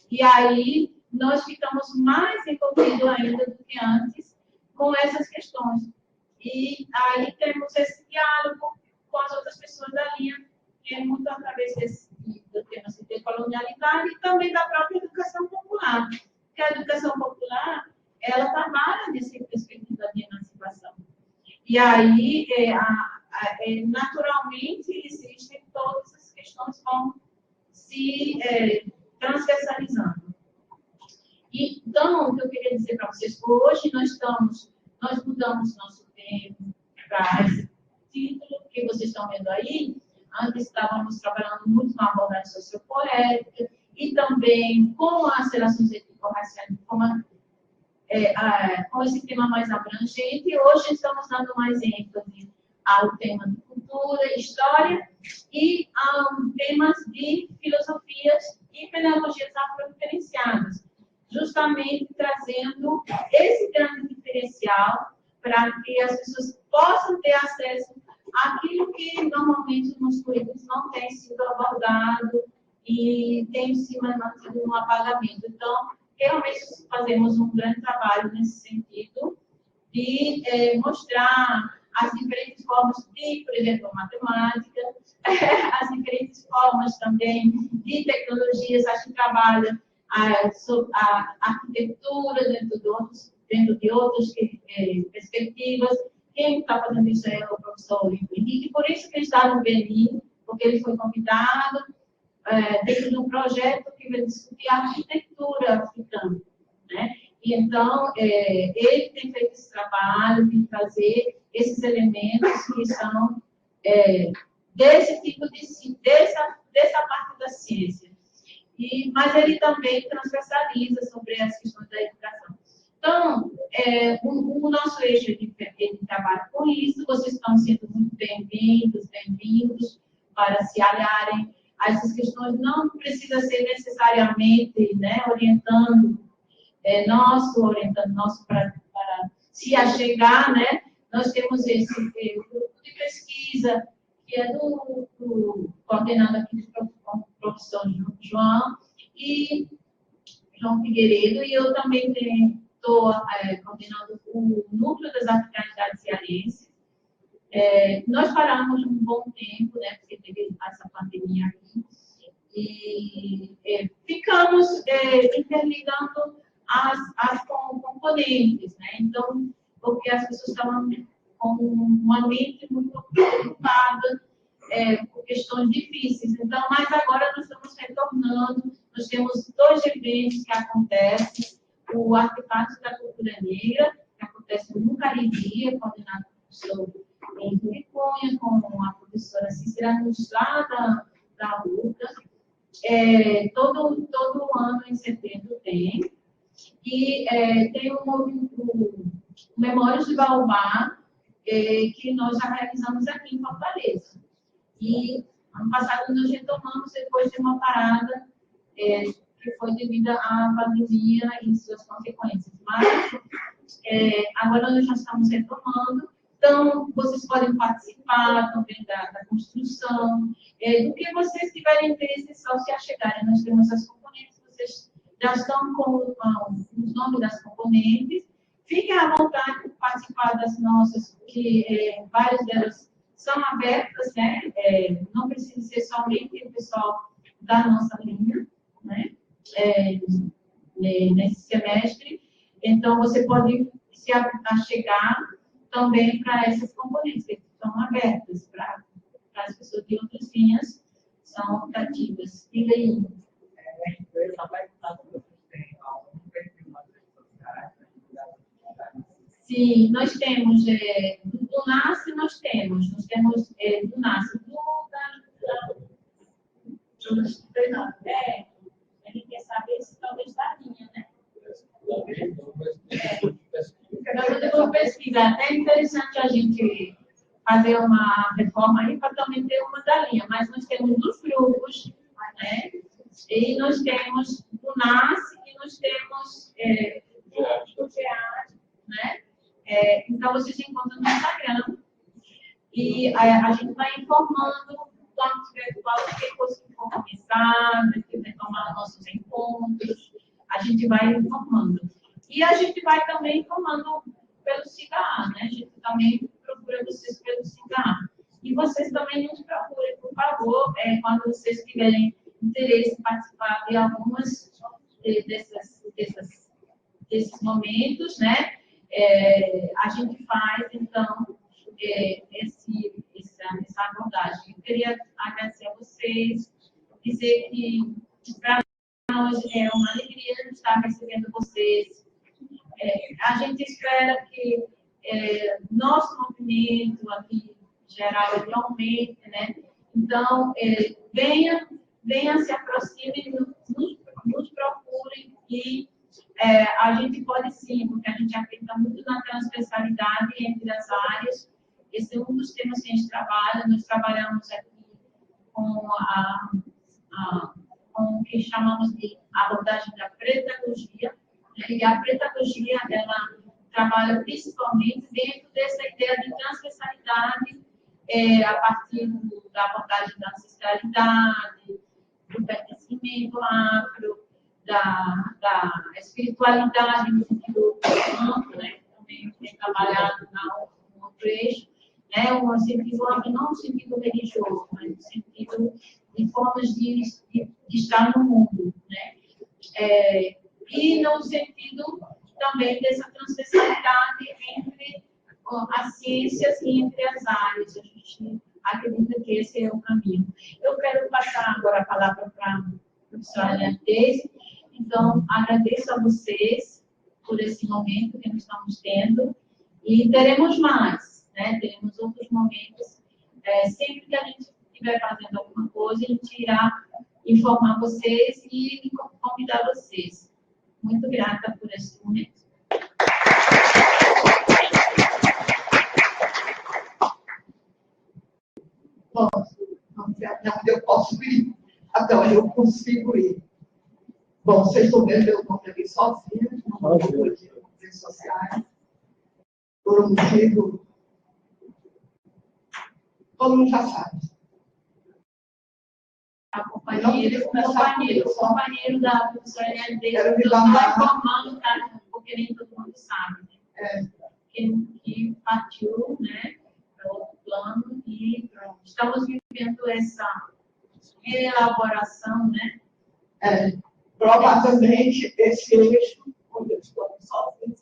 [SPEAKER 6] E aí nós ficamos mais envolvidos ainda do que antes com essas questões. E aí temos esse diálogo com as outras pessoas da linha, que é muito através do tema de colonialidade e também da própria educação popular. Porque a educação popular, ela trabalha nessa perspectiva de emancipação. E aí, naturalmente, existem todas as questões que vão se transversalizando. Então, o que eu queria dizer para vocês, hoje nós mudamos nosso tempo para esse título que vocês estão vendo aí. Antes estávamos trabalhando muito na abordagem sociopoética e também com as relações étnico-raciais, com esse tema mais abrangente. Hoje estamos dando mais ênfase ao tema de cultura cultura, história e temas de filosofias e pedagogias afro-diferenciadas, justamente trazendo esse grande diferencial para que as pessoas possam ter acesso àquilo que normalmente nos currículos não tem sido abordado e tem se mantido um apagamento. Então, realmente fazemos um grande trabalho nesse sentido de mostrar as diferentes formas de, por exemplo, matemática, as diferentes formas também de tecnologias. A gente trabalha a arquitetura dentro de outras perspectivas. Quem está fazendo isso é o professor Henrique, por isso que ele está no Benin, porque ele foi convidado dentro de um projeto que vai discutir a arquitetura africana, né? E então, ele tem feito esse trabalho de trazer esses elementos que são desse tipo dessa parte da ciência. Mas ele também transversaliza sobre as questões da educação. Então, o nosso eixo ele trabalha com isso. Vocês estão sendo muito bem-vindos para se aliarem a essas questões. Não precisa ser necessariamente, né, orientando nosso para se achegar, né? Nós temos esse grupo de pesquisa que é do coordenado aqui do professor João Figueiredo, e eu também estou coordenando o núcleo das africanidades cearenses. Nós paramos um bom tempo, né? Porque teve essa pandemia aqui, e ficamos interligando as componentes, né? Então, porque as pessoas estavam com uma mente muito preocupada por questões difíceis. Então, mas agora nós estamos retornando, nós temos 2 eventos que acontecem: o Artefatos da Cultura Negra, que acontece no Cariri, coordenado pelo professor Henrique Cunha, com a professora Cícera Nunes, lá da UCA. Todo ano, em setembro, tem. E tem o Memórias de Baobá, que nós já realizamos aqui em Fortaleza. E ano passado nós retomamos depois de uma parada que foi devido à pandemia e suas consequências. Mas agora nós já estamos retomando. Então, vocês podem participar também da construção, do que vocês tiverem interesse, só se achegarem. Nós temos as componentes, vocês já estão com os nomes das componentes. Fiquem à vontade de participar das nossas, que várias delas são abertas, né? Não precisa ser somente o pessoal da nossa linha, né? Nesse semestre. Então, você pode se achegar também para essas componentes, que estão abertas para as pessoas de outras linhas, são optativas. Diga aí.
[SPEAKER 4] A empresa vai estar com vocês, tem algum perfil nas redes sociais?
[SPEAKER 6] Sim, nós temos, do NASCE nós temos do NASCE, a gente quer saber se talvez da linha, né? Eu vou pesquisar, até é interessante a gente fazer uma reforma aí para também ter uma da linha, mas nós temos dos grupos, né? E nós temos do NASCE e nós temos do GEAD, né? Então, vocês encontram no Instagram e a gente vai informando quando tiver qualquer coisa que for começar, quiser tomar nossos encontros, a gente vai informando. E a gente vai também informando pelo CIGA, né? A gente também procura vocês pelo CIGA. E vocês também nos procurem, por favor, quando vocês tiverem interesse em participar de algumas desses momentos, né? A gente faz, então, essa abordagem. Eu queria agradecer a vocês, dizer que para nós é uma alegria estar recebendo vocês. A gente espera que nosso movimento aqui, geral, ele aumente, né? Então, venha, se aproxime, nos procurem e a gente pode sim, porque a gente acredita muito na transversalidade entre as áreas esse é um dos temas que a gente trabalha. Nós trabalhamos aqui com com o que chamamos de abordagem da pedagogia, né? E a pedagogia, ela trabalha principalmente dentro dessa ideia de transversalidade, a partir da abordagem da ancestralidade, do pertencimento afro, da espiritualidade no sentido amplo, né? Também tem trabalhado no outro eixo, né? Um sentido amplo, não no sentido religioso, mas no sentido de formas de estar no mundo, né? E no sentido também dessa transversalidade entre as ciências e entre as áreas. A gente acredita que esse é o caminho. Eu quero passar agora a palavra para a professora Leandese. Então, agradeço a vocês por esse momento que nós estamos tendo e teremos mais, né? Teremos outros momentos. Sempre que a gente estiver fazendo alguma coisa, a gente irá informar vocês e convidar vocês. Muito grata por esse momento.
[SPEAKER 5] Bom, onde eu posso ir, até onde eu consigo ir. Bom, vocês estão vendo meu nome aqui sozinho, não vou de redes sociais, por um motivo, todo mundo já sabe.
[SPEAKER 6] O companheiro da professora Leandese,
[SPEAKER 5] eu estou
[SPEAKER 6] informando, tá? Porque nem todo mundo sabe, né? Que partiu, né, para outro plano e estamos vivendo essa elaboração, né?
[SPEAKER 5] Provavelmente esse eixo, onde eu estou sozinho,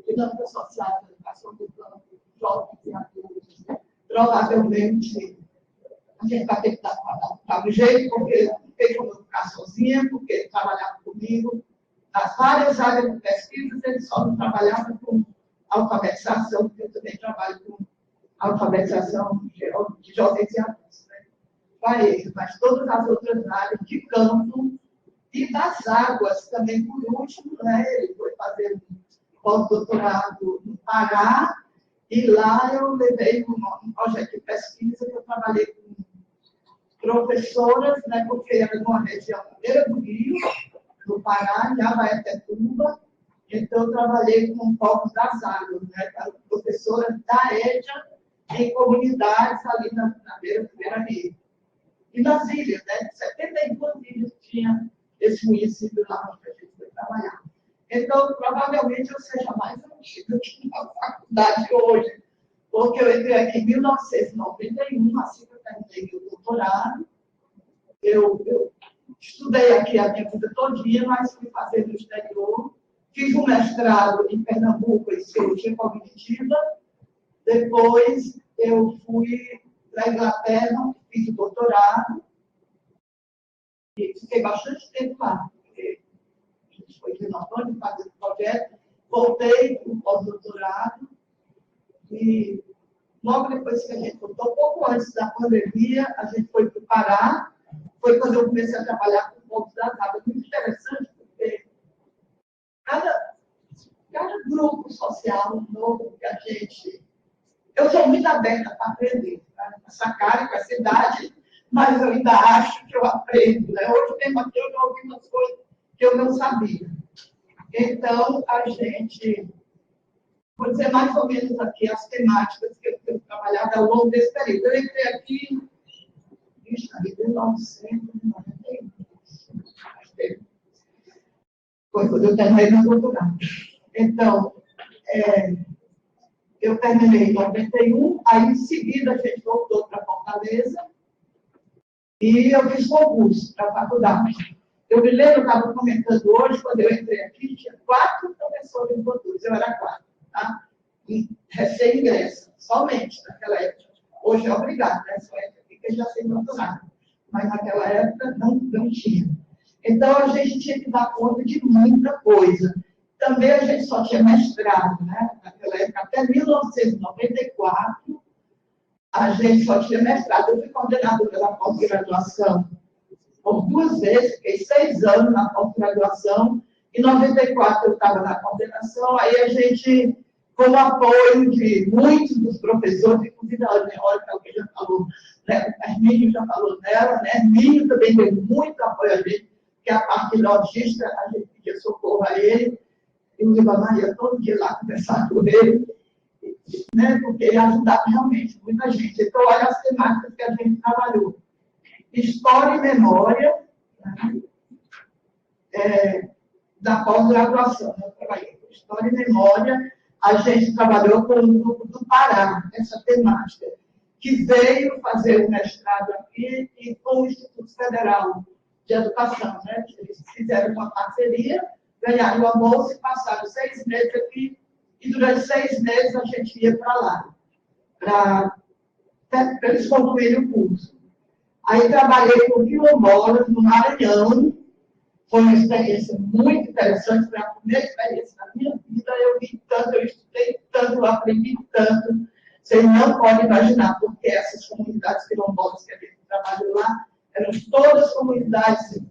[SPEAKER 5] dinâmica social da educação do plano jovens e adultos, provavelmente a gente vai ter que dar um jeito, porque não tem como eu ficar sozinha, porque trabalhava comigo nas várias áreas de pesquisa, ele só não trabalhava com alfabetização, porque eu também trabalho com alfabetização de jovens e adultos, né? Mas todas as outras áreas de campo e das águas também, por último, né? Ele foi fazer um pós-doutorado no Pará, e lá eu levei um projeto de pesquisa que eu trabalhei com professoras, né? Porque era numa região na beira do rio, no Pará, em Abaetetuba. Então, eu trabalhei com povos das águas, né? Professoras da EJA, em comunidades ali na beira do rio. E nas ilhas, né? 72 ilhas tinha esse município lá onde a gente foi trabalhar. Então, provavelmente eu seja mais antiga que na faculdade hoje, porque eu entrei aqui em 1991, assim que eu terminei o doutorado. Eu estudei aqui a minha vida todinha, mas fui fazer no exterior. Fiz um mestrado em Pernambuco em Psicologia Cognitiva. Depois eu fui para a Inglaterra, fiz o doutorado. E fiquei bastante tempo lá, porque a gente foi de Antônio fazer o projeto. Voltei para o pós-doutorado. E logo depois que a gente voltou, pouco antes da pandemia, a gente foi para o Pará. Foi quando eu comecei a trabalhar com povos das águas. Muito interessante, porque cada grupo social novo que a gente... Eu sou muito aberta para aprender, tá? Essa cara com essa idade, mas eu ainda acho que eu aprendo, né? Hoje mesmo aqui eu já ouvi umas coisas que eu não sabia. Então, a gente... Vou dizer mais ou menos aqui as temáticas que eu tenho trabalhado ao longo desse período. Eu entrei aqui em 1991. Foi quando eu terminei meu doutorado. Então, eu terminei em 91, aí em seguida a gente voltou para Fortaleza e eu fiz concurso para a faculdade. Eu me lembro, eu estava comentando hoje, quando eu entrei aqui, tinha 4 professores de doutoras, eu era 4, tá? Recém-ingressa, somente naquela época. Hoje é obrigado, né? Só entra aqui que já tem doutorado. Mas naquela época não tinha. Então, a gente tinha que dar conta de muita coisa. Também a gente só tinha mestrado, né? Naquela época, até 1994, a gente só tinha mestrado. Eu fui coordenadora pela pós-graduação por 2 vezes, fiquei 6 anos na pós-graduação. Em 94 eu estava na coordenação, aí a gente com o apoio de muitos dos professores, inclusive a Olha, que já falou, né? O Hermínio já falou nela, né? Hermínio também deu muito apoio a gente, que a parte logística, a gente pedia socorro a ele, e o Iba Maria todo dia lá conversar com ele, né? Porque ele ajudava realmente muita gente. Então, olha as temáticas que a gente trabalhou. História e memória, né? Da pós-graduação, eu trabalhei com História e Memória, a gente trabalhou com o grupo do Pará, essa temática, que veio fazer o mestrado aqui e com o Instituto Federal de Educação, né? Eles fizeram uma parceria, ganharam a bolsa e passaram 6 meses aqui, e durante 6 meses a gente ia para lá, para eles concluírem o curso. Aí trabalhei com quilombolas no Maranhão. Foi uma experiência muito interessante, foi a primeira experiência da minha vida. Eu vi tanto, eu estudei tanto, eu aprendi tanto. Vocês não podem imaginar, porque essas comunidades quilombolas que a gente trabalhou lá eram todas comunidades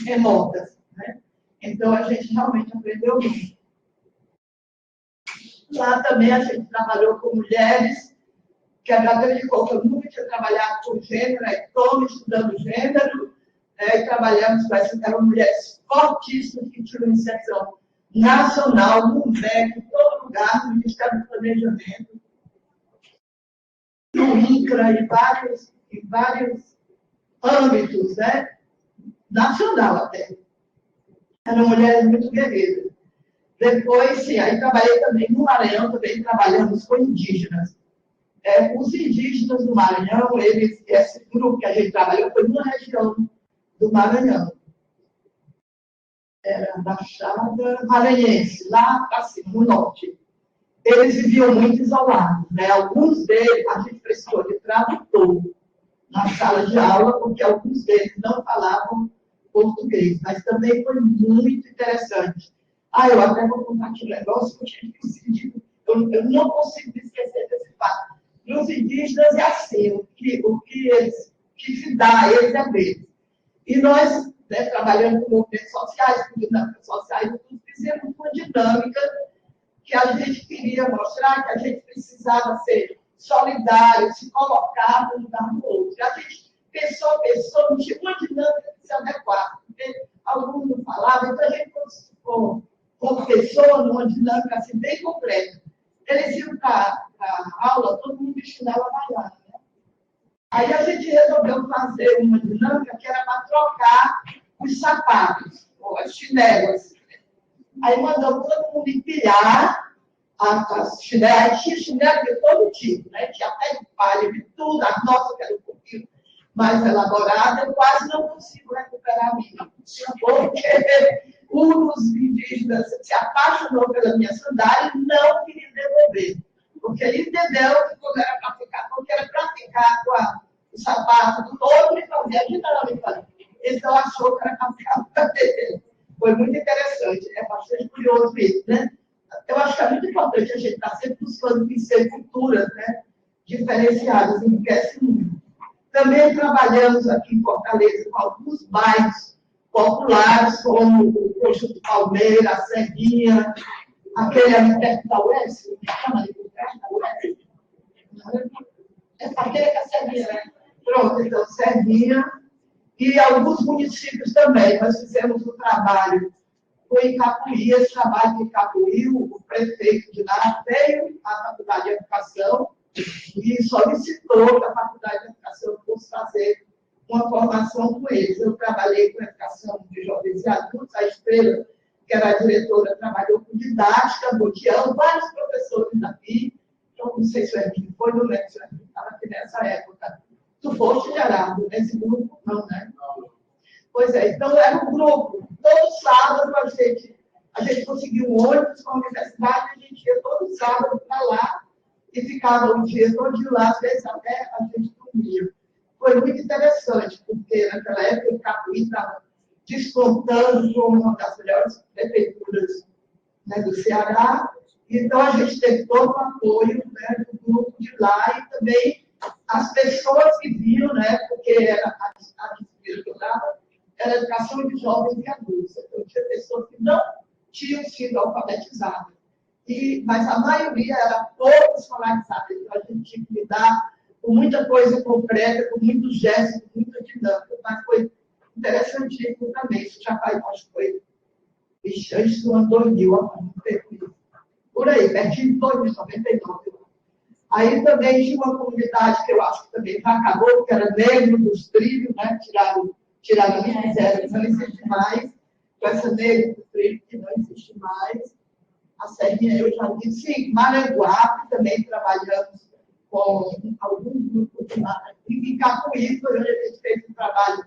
[SPEAKER 5] remotas, né? Então, a gente realmente aprendeu muito. Lá também a gente trabalhou com mulheres, que a Gabriela de Coco, eu nunca tinha trabalhado com gênero, estou estudando gênero, e trabalhamos com essas, eram mulheres fortíssimas que tinham inserção nacional, no MEC, em todo lugar, no Ministério do Planejamento, no INCRA, em vários âmbitos, né? Nacional até. Eram mulheres muito guerreiras. Depois, sim, aí trabalhei também no Maranhão, também trabalhamos com indígenas. Os indígenas do Maranhão, esse grupo que a gente trabalhou foi numa região do Maranhão. Era a Baixada Maranhense, lá para cima, no norte. Eles viviam muito isolados, né? Alguns deles, a gente precisou de tradutor na sala de aula, porque alguns deles não falavam português, mas também foi muito interessante. Eu até vou contar aqui um negócio que eu não consigo me esquecer desse fato. Para os indígenas é assim, o que se dá a eles é deles. E nós, né, trabalhando com movimentos sociais, com dinâmicas sociais, fizemos uma dinâmica que a gente queria mostrar que a gente precisava ser solidário, se colocar no lugar do outro. E a gente pensou, não tinha uma dinâmica que se adequasse, porque alguns não falavam, então a gente ficou como pessoa numa dinâmica assim, bem concreta. Eles iam para a aula, todo mundo vestindo a baiana, né? Aí a gente resolveu fazer uma dinâmica que era para trocar os sapatos, ou as chinelas. Aí mandamos todo mundo empilhar as chinelas. Aí tinha chinelo de todo tipo, né? Tinha até de palha, de tudo. A nossa, que era um pouquinho mais elaborada, eu quase não consigo recuperar a minha. Porque um dos indígenas se apaixonou pela minha sandália e não queria devolver. Porque ele entendeu que quando era para ficar, porque era para ficar com o sapato do outro e fazer a dinâmica. Então achou que era para ficar para ele. Foi muito interessante, é bastante curioso isso, né? Eu acho que é muito importante a gente estar sempre buscando conhecer culturas, né, diferenciadas, enriquece muito. Também trabalhamos aqui em Fortaleza com alguns bairros populares, como o Coxo do Palmeira, a Serrinha, aquele ali perto da UES, que chama ali por perto da UES. Aquele que é a Serrinha, né? Pronto, então, Serrinha. E alguns municípios também. Nós fizemos um trabalho com Icapuí, esse trabalho de Icapuí, o prefeito de lá veio à Faculdade de Educação e solicitou que a Faculdade de Educação fosse fazer uma formação com eles. Eu trabalhei com educação de jovens e adultos, a Estrela, que era a diretora, trabalhou com didática, Botião, vários professores aqui. Então, não sei se o Henrique foi, não lembro se o Henrique estava aqui nessa época. Tu foste, Gerardo, nesse grupo? Não, né? Pois é, então era um grupo. Todo sábado a gente conseguiu um ônibus com a universidade, a gente ia todo sábado para lá e ficava o dia todo lá, às vezes até a gente dormia. Foi muito interessante, porque naquela época o Capuí estava despontando como uma das melhores prefeituras, né, do Ceará. Então a gente teve todo o apoio, né, do grupo de lá e também as pessoas que viram, né, porque a disciplina que eu dava era educação de jovens e adultos. Então tinha pessoas que não tinham sido alfabetizadas. Mas a maioria era pouco escolarizada, então a gente tinha que lidar com muita coisa concreta, com muitos gestos, com muita dinâmica, mas foi interessantíssimo também. Isso já faz, acho que foi, antes do ano 2000, por aí, pertinho de 2099. Aí também tinha uma comunidade que eu acho que também já acabou, que era negro dos trilhos, né? Tiraram e fizeram, não existe mais. Com essa negro dos trilhos, que não existe mais. A Serrinha, eu já disse, sim, Maranguape, também trabalhamos com alguns grupos em Capuí, a gente fez um trabalho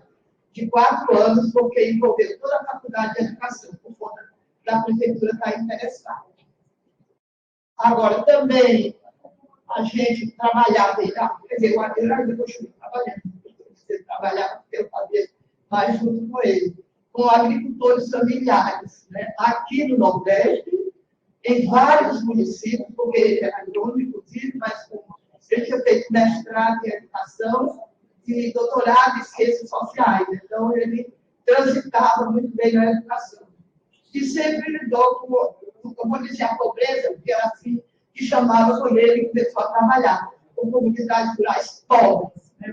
[SPEAKER 5] de 4 anos, porque envolveu toda a faculdade de educação, por conta da prefeitura estar interessada. Agora, também, a gente trabalhava, quer dizer, eu ainda continuo trabalhando, você trabalhava, porque eu fazia mais junto com ele, com agricultores familiares, né? Aqui no Nordeste, em vários municípios, porque ele era agrônomo, inclusive, mas ele tinha feito mestrado em educação e doutorado em ciências sociais, então ele transitava muito bem na educação. E sempre lidou com, como eu dizia, a pobreza, porque era assim que chamava com ele e começou a trabalhar com comunidades rurais pobres. Né?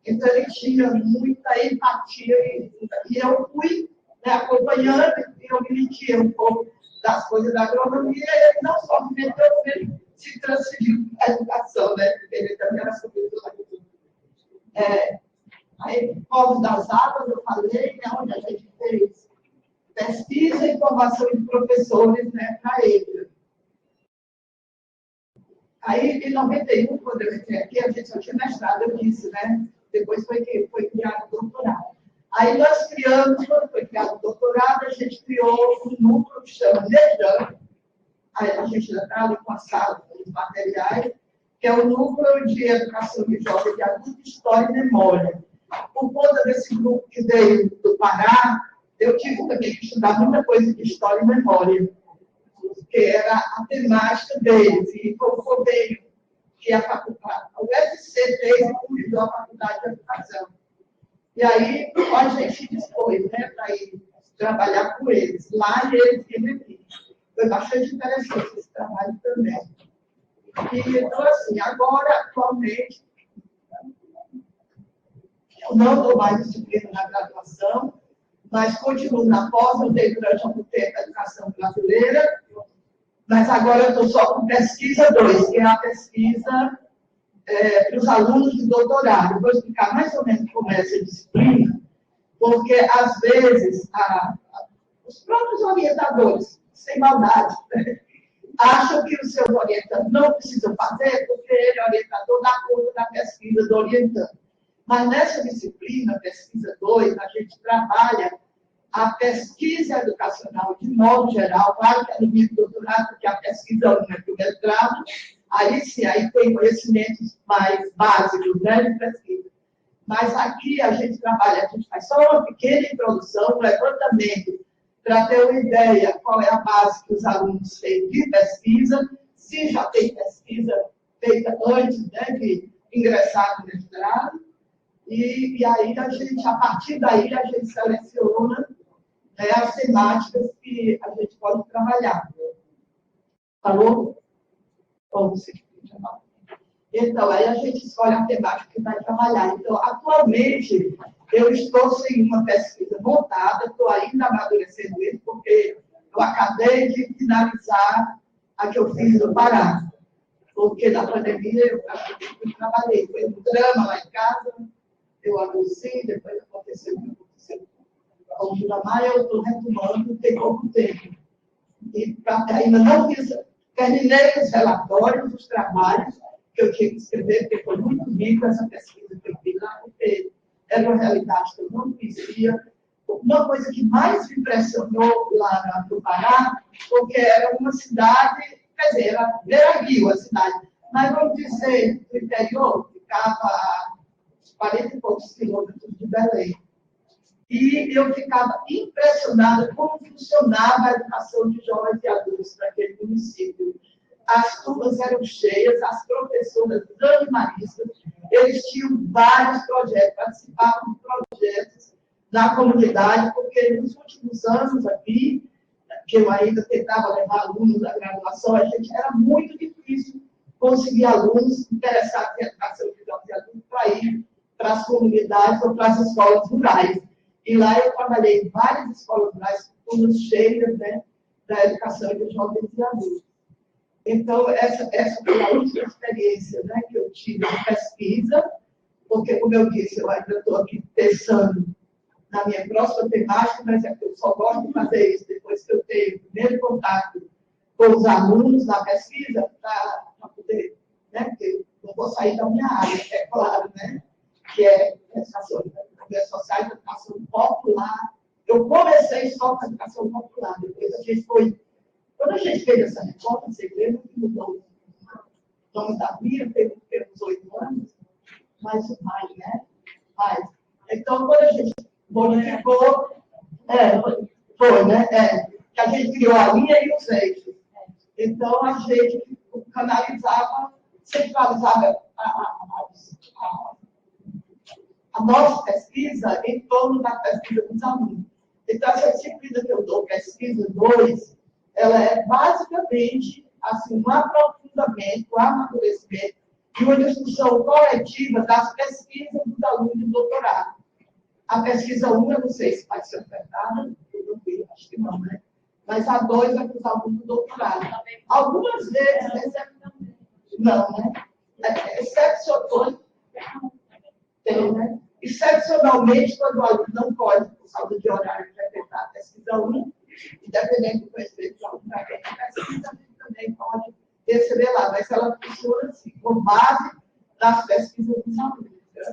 [SPEAKER 5] Então, ele tinha muita empatia e eu fui, né, acompanhando e eu me metia um pouco das coisas da agronomia e ele não só me meteu, ele se transferiu à educação, né? Porque ele também era sobre tudo aquilo. Aí, Povos das Águas, eu falei, né, onde a gente fez pesquisa e formação de professores, né, para ele. Aí, em 91, quando eu entrei aqui, a gente só tinha mestrado, eu disse, né? Depois foi criado o doutorado. Aí nós criamos, quando foi criado o doutorado, a gente criou um núcleo que chama NEJAN. Aí a gente já está ali com a sala, com os materiais, que é o Núcleo de Educação de Jovens de Adulto, História e Memória. Por conta desse grupo que veio do Pará, eu tive também que estudar muita coisa de História e Memória, que era a temática deles, e como veio que a faculdade, o UFC fez e convidou a Faculdade de Educação. E aí a gente dispôs, né, para ir trabalhar com eles. Lá e eles vinham aqui. Foi bastante interessante esse trabalho também. E, então, assim, agora, atualmente, eu não dou mais disciplina na graduação, mas continuo na pós, eu dei durante algum tempo a educação brasileira, mas agora eu estou só com pesquisa 2, que é a pesquisa para os alunos de doutorado. Eu vou explicar mais ou menos como é essa disciplina, porque, às vezes, os próprios orientadores, sem maldade, né, acham que os seus orientandos não precisam fazer, porque ele é orientador da conta da pesquisa do orientando. Mas nessa disciplina, pesquisa 2, a gente trabalha a pesquisa educacional de modo geral, claro que é no nível do doutorado, porque a pesquisa 1 é do mestrado, aí sim, aí tem conhecimentos mais básicos, né, de pesquisa. Mas aqui a gente trabalha, a gente faz só uma pequena introdução, um levantamento, para ter uma ideia qual é a base que os alunos têm de pesquisa, se já tem pesquisa feita antes, né, de ingressar no mestrado, e aí a gente, a partir daí, a gente seleciona, né, as temáticas que a gente pode trabalhar. Falou? Ou você já Então, aí a gente escolhe a temática que vai trabalhar. Então, atualmente, eu estou sem uma pesquisa montada, estou ainda amadurecendo isso, porque eu acabei de finalizar a que eu fiz no Pará. Porque na pandemia eu trabalhei, foi um drama lá em casa, eu adoeci, depois aconteceu o que aconteceu. Com o Juramar, eu estou retomando, tem pouco tempo. E ainda não fiz, terminei os relatórios, os trabalhos que eu tinha que escrever, porque foi muito rico essa pesquisa que eu fiz lá, porque era uma realidade que eu não conhecia. Uma coisa que mais me impressionou lá no Pará, porque era uma cidade, quer dizer, era Rio a cidade, mas vamos dizer, no interior, ficava a 40 e poucos quilômetros de Belém. E eu ficava impressionada como funcionava a educação de jovens e adultos naquele município. As turmas eram cheias, as professoras animalistas, eles tinham vários projetos, participavam de projetos na comunidade, porque nos últimos anos aqui, que eu ainda tentava levar alunos da graduação, era muito difícil conseguir alunos interessados em educação de adultos para ir para as comunidades ou para as escolas rurais. E lá eu trabalhei em várias escolas rurais, turmas cheias, né, da educação de jovens e adultos. Então, essa foi a última experiência, né, que eu tive de pesquisa, porque, como eu disse, eu ainda estou aqui pensando na minha próxima temática, mas é que eu só gosto de fazer isso depois que eu tenho o primeiro contato com os alunos na pesquisa, para poder, né, porque eu não vou sair da minha área, é claro, né, que é educação social, educação popular. Eu comecei só com a educação popular, depois a gente foi. Quando a gente fez essa reforma, você lembra que mudou o nome da minha, temos 8 anos, mas mais, né? Mais. Então, quando a gente modificou, foi, né? Que a gente criou a linha e os eixos. Então, a gente canalizava, centralizava a nossa pesquisa em torno da pesquisa dos alunos. Então, essa disciplina que eu dou, pesquisa 2, ela é basicamente assim, um aprofundamento, um amadurecimento e uma discussão coletiva das pesquisas dos alunos de doutorado. A pesquisa 1, eu não sei se vai ser ofertada, eu não vi, acho que não, né? Mas a 2 é para os alunos do doutorado. Algumas vezes, não, né? Excepcionalmente, tem, né? Excepcionalmente, quando o aluno não pode, por causa de horário, frequentar a pesquisa 1, independente do conhecimento do aluno para quem a pesquisa, a gente também pode receber lá, mas ela funciona assim, com base nas pesquisas dos alunos.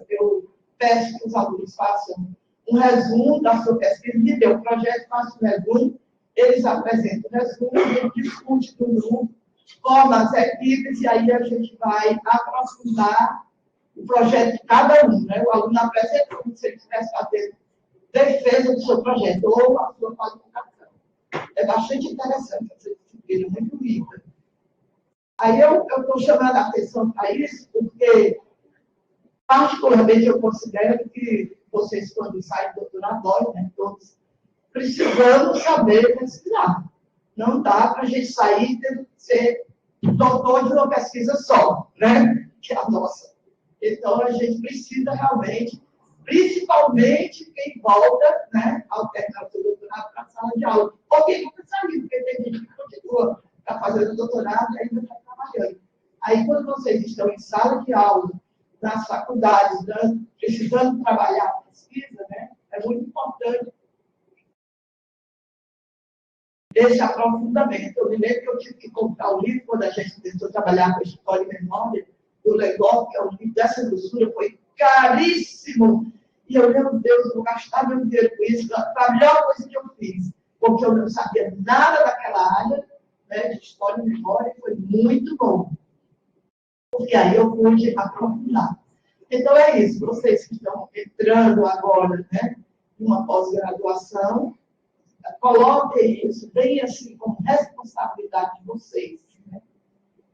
[SPEAKER 5] Eu peço que os alunos façam um resumo da sua pesquisa, me dê um projeto, faço um resumo, eles apresentam o resumo, a gente discute no grupo, forma as equipes, e aí a gente vai aprofundar o projeto de cada um, né? O aluno apresenta como se ele estivesse fazendo defesa do seu projeto ou a sua qualificação. É bastante interessante essa disciplina, muito rica. Aí eu estou chamando a atenção para isso, porque, particularmente, eu considero que vocês, quando saem do doutoratório, né, todos precisamos saber pesquisar. Não dá para a gente sair tendo que ser doutor de uma pesquisa só, né? Que é a nossa. Então, a gente precisa realmente, principalmente quem volta, né, ao terminar o seu doutorado para a sala de aula. Ou quem nunca saiu, porque tem gente que continua a fazer o doutorado e ainda está trabalhando. Aí, quando vocês estão em sala de aula, nas faculdades, precisando trabalhar a pesquisa, né, é muito importante esse aprofundamento. Eu me lembro que eu tive que comprar o livro quando a gente tentou trabalhar com a história e memória do Legoff, que é um livro dessa grossura, foi caríssimo. E eu, meu Deus, eu vou gastar meu dinheiro com isso, foi a melhor coisa que eu fiz, porque eu não sabia nada daquela área, né, de história e memória, e foi muito bom. Porque aí eu pude aprofundar. Então é isso, vocês que estão entrando agora, né, numa pós-graduação, coloquem isso bem assim, como responsabilidade de vocês. Né?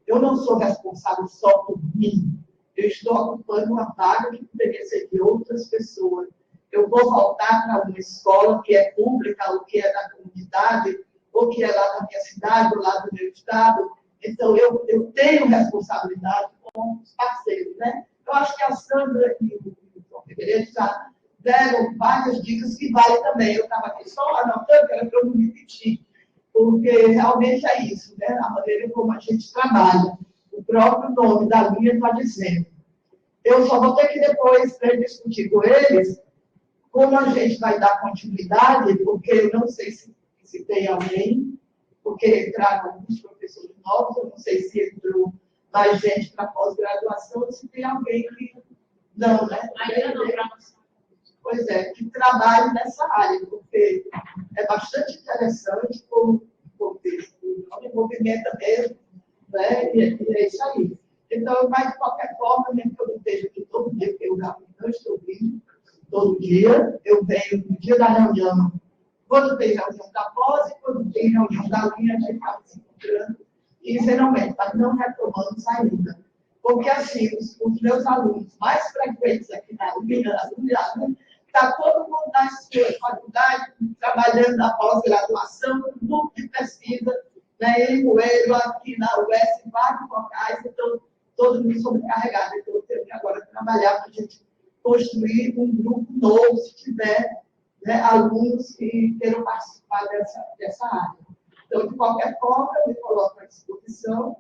[SPEAKER 5] Eu não sou responsável só por mim. Eu estou ocupando uma vaga que poderia ser de outras pessoas. Eu vou voltar para uma escola que é pública, ou que é da comunidade, ou que é lá da minha cidade, ou lá do meu estado. Então, eu tenho responsabilidade com os parceiros. Né? Eu acho que a Sandra e o João Figueiredo já deram várias dicas que vale também. Eu estava aqui só anotando, que era para eu não repetir, porque realmente é isso, né? A maneira como a gente trabalha. O próprio nome da linha está dizendo. Eu só vou ter que depois, né, discutir com eles como a gente vai dar continuidade, porque eu não sei se tem alguém, porque entraram alguns professores novos, eu não sei se entrou mais gente para pós-graduação, se tem alguém que não, né?
[SPEAKER 6] Ainda não, para nós.
[SPEAKER 5] Pois é, que trabalhe nessa área, porque é bastante interessante como contexto, o movimento mesmo, né? E é isso aí. Então, mas de qualquer forma, mesmo que eu não esteja aqui todo dia, porque eu não estou vindo todo dia, eu venho no dia da reunião, quando tem reunião da pós e quando tem reunião da linha, a gente está se encontrando quinzenalmente, mas não retomamos ainda. Porque, assim, os meus alunos mais frequentes aqui na linha, está todo mundo na sua faculdade, trabalhando na pós-graduação, um grupo de pesquisa, né? Eu e o Coelho, aqui na UES, em vários locais, então, todo mundo sobrecarregado. Então, eu tenho que agora trabalhar para a gente construir um grupo novo, se tiver, né, alunos que queiram participar dessa área. Então, de qualquer forma, eu me coloco à disposição.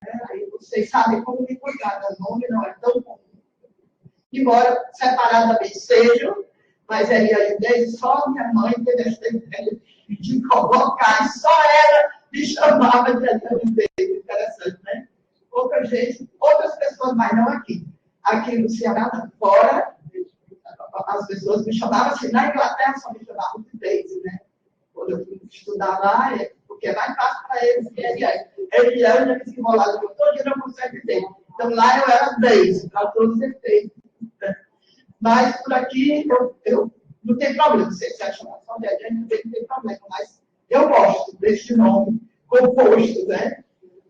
[SPEAKER 5] Né? Aí vocês sabem como me encontrar, meu nome não é tão comum. Embora separadamente sejam, mas aí só minha mãe teve essa ideia de colocar, e só ela me chamava de Eliane. Interessante, né? Outra gente, outras pessoas, mas não aqui. Aqui no Ceará, fora, as pessoas me chamavam assim, na Inglaterra só me chamavam de Daisy, né? Quando eu fui estudar lá, porque é mais fácil para eles que Eliane é desenrolada, eu todo dia não consegue ter. Então lá eu era Daisy, para todos os efeitos. Mas por aqui eu não tem problema, se você chamar só de Eliane, não tem problema, mas eu gosto deste nome composto, né?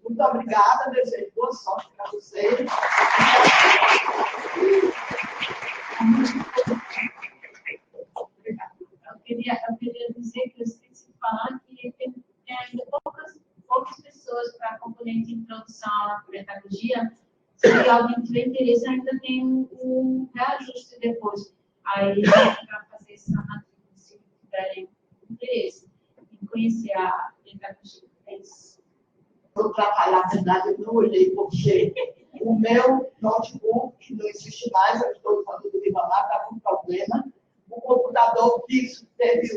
[SPEAKER 5] Muito obrigada, desejo boa sorte para vocês.
[SPEAKER 6] Eu queria dizer que eu esqueci de falar que tem ainda poucas pessoas para a componente de introdução à pedagogia. Se alguém tiver interesse, ainda tem um reajuste depois. Aí, para fazer essa matrícula, se tiverem interesse em conhecer a pedagogia. É isso.
[SPEAKER 5] Vou trabalhar, na verdade, eu não olhei, porque o meu notebook não existe mais, eu estou falando de lá, está com problema. O computador fixo teve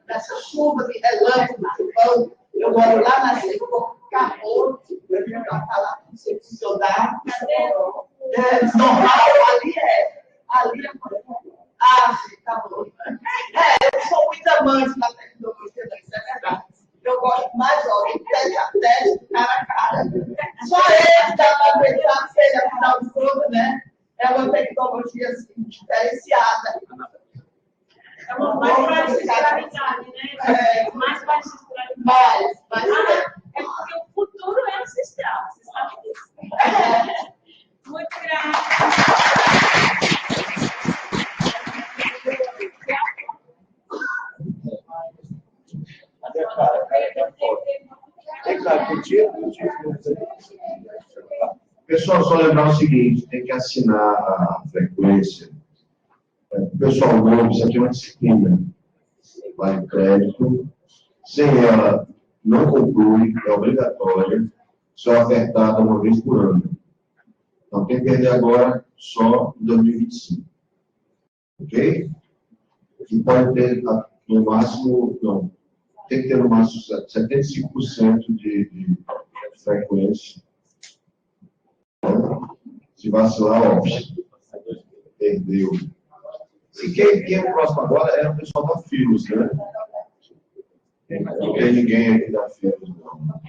[SPEAKER 5] essa chuva de relâmpago, eu olho lá na segunda, acabou, eu vim para falar com você funcionar. Normal, ali é. Sim, tá bom. Eu sou muito amante da tecnologia, isso é verdade. Eu gosto mais, de teste a teste, cara a cara. Só ele dá para pensar se ele, afinal de contas, né? É uma tecnologia assim, diferenciada.
[SPEAKER 6] É uma mais particularidade, né? Mais particularidade. É porque o futuro é ancestral, você sabe disso. Muito graças.
[SPEAKER 2] Pessoal, só lembrar o seguinte, tem que assinar a frequência. Pessoal novo, isso aqui é uma disciplina. Vale crédito. Sem ela, não conclui, é obrigatória, só ofertada uma vez por ano. Então, tem que perder agora só em 2025. Ok? E pode ter no máximo, não, tem que ter no máximo 75% de frequência. Se vacilar, ó, perdeu. E quem é o próximo agora é o pessoal da Filos, né? Não tem ninguém aqui da Filos, não.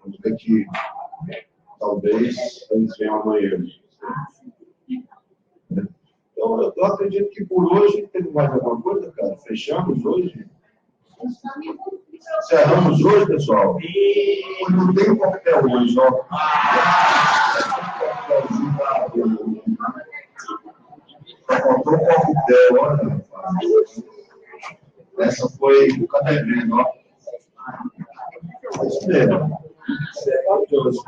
[SPEAKER 2] Vamos ver que talvez eles venham amanhã. Então, eu acredito que por hoje teve mais alguma coisa, cara. Fechamos hoje? Encerramos hoje, pessoal? Não tem coquetel hoje, ó. Faltou um coquetel, olha. Essa foi o caderno, ó. É isso mesmo. Encerramos hoje.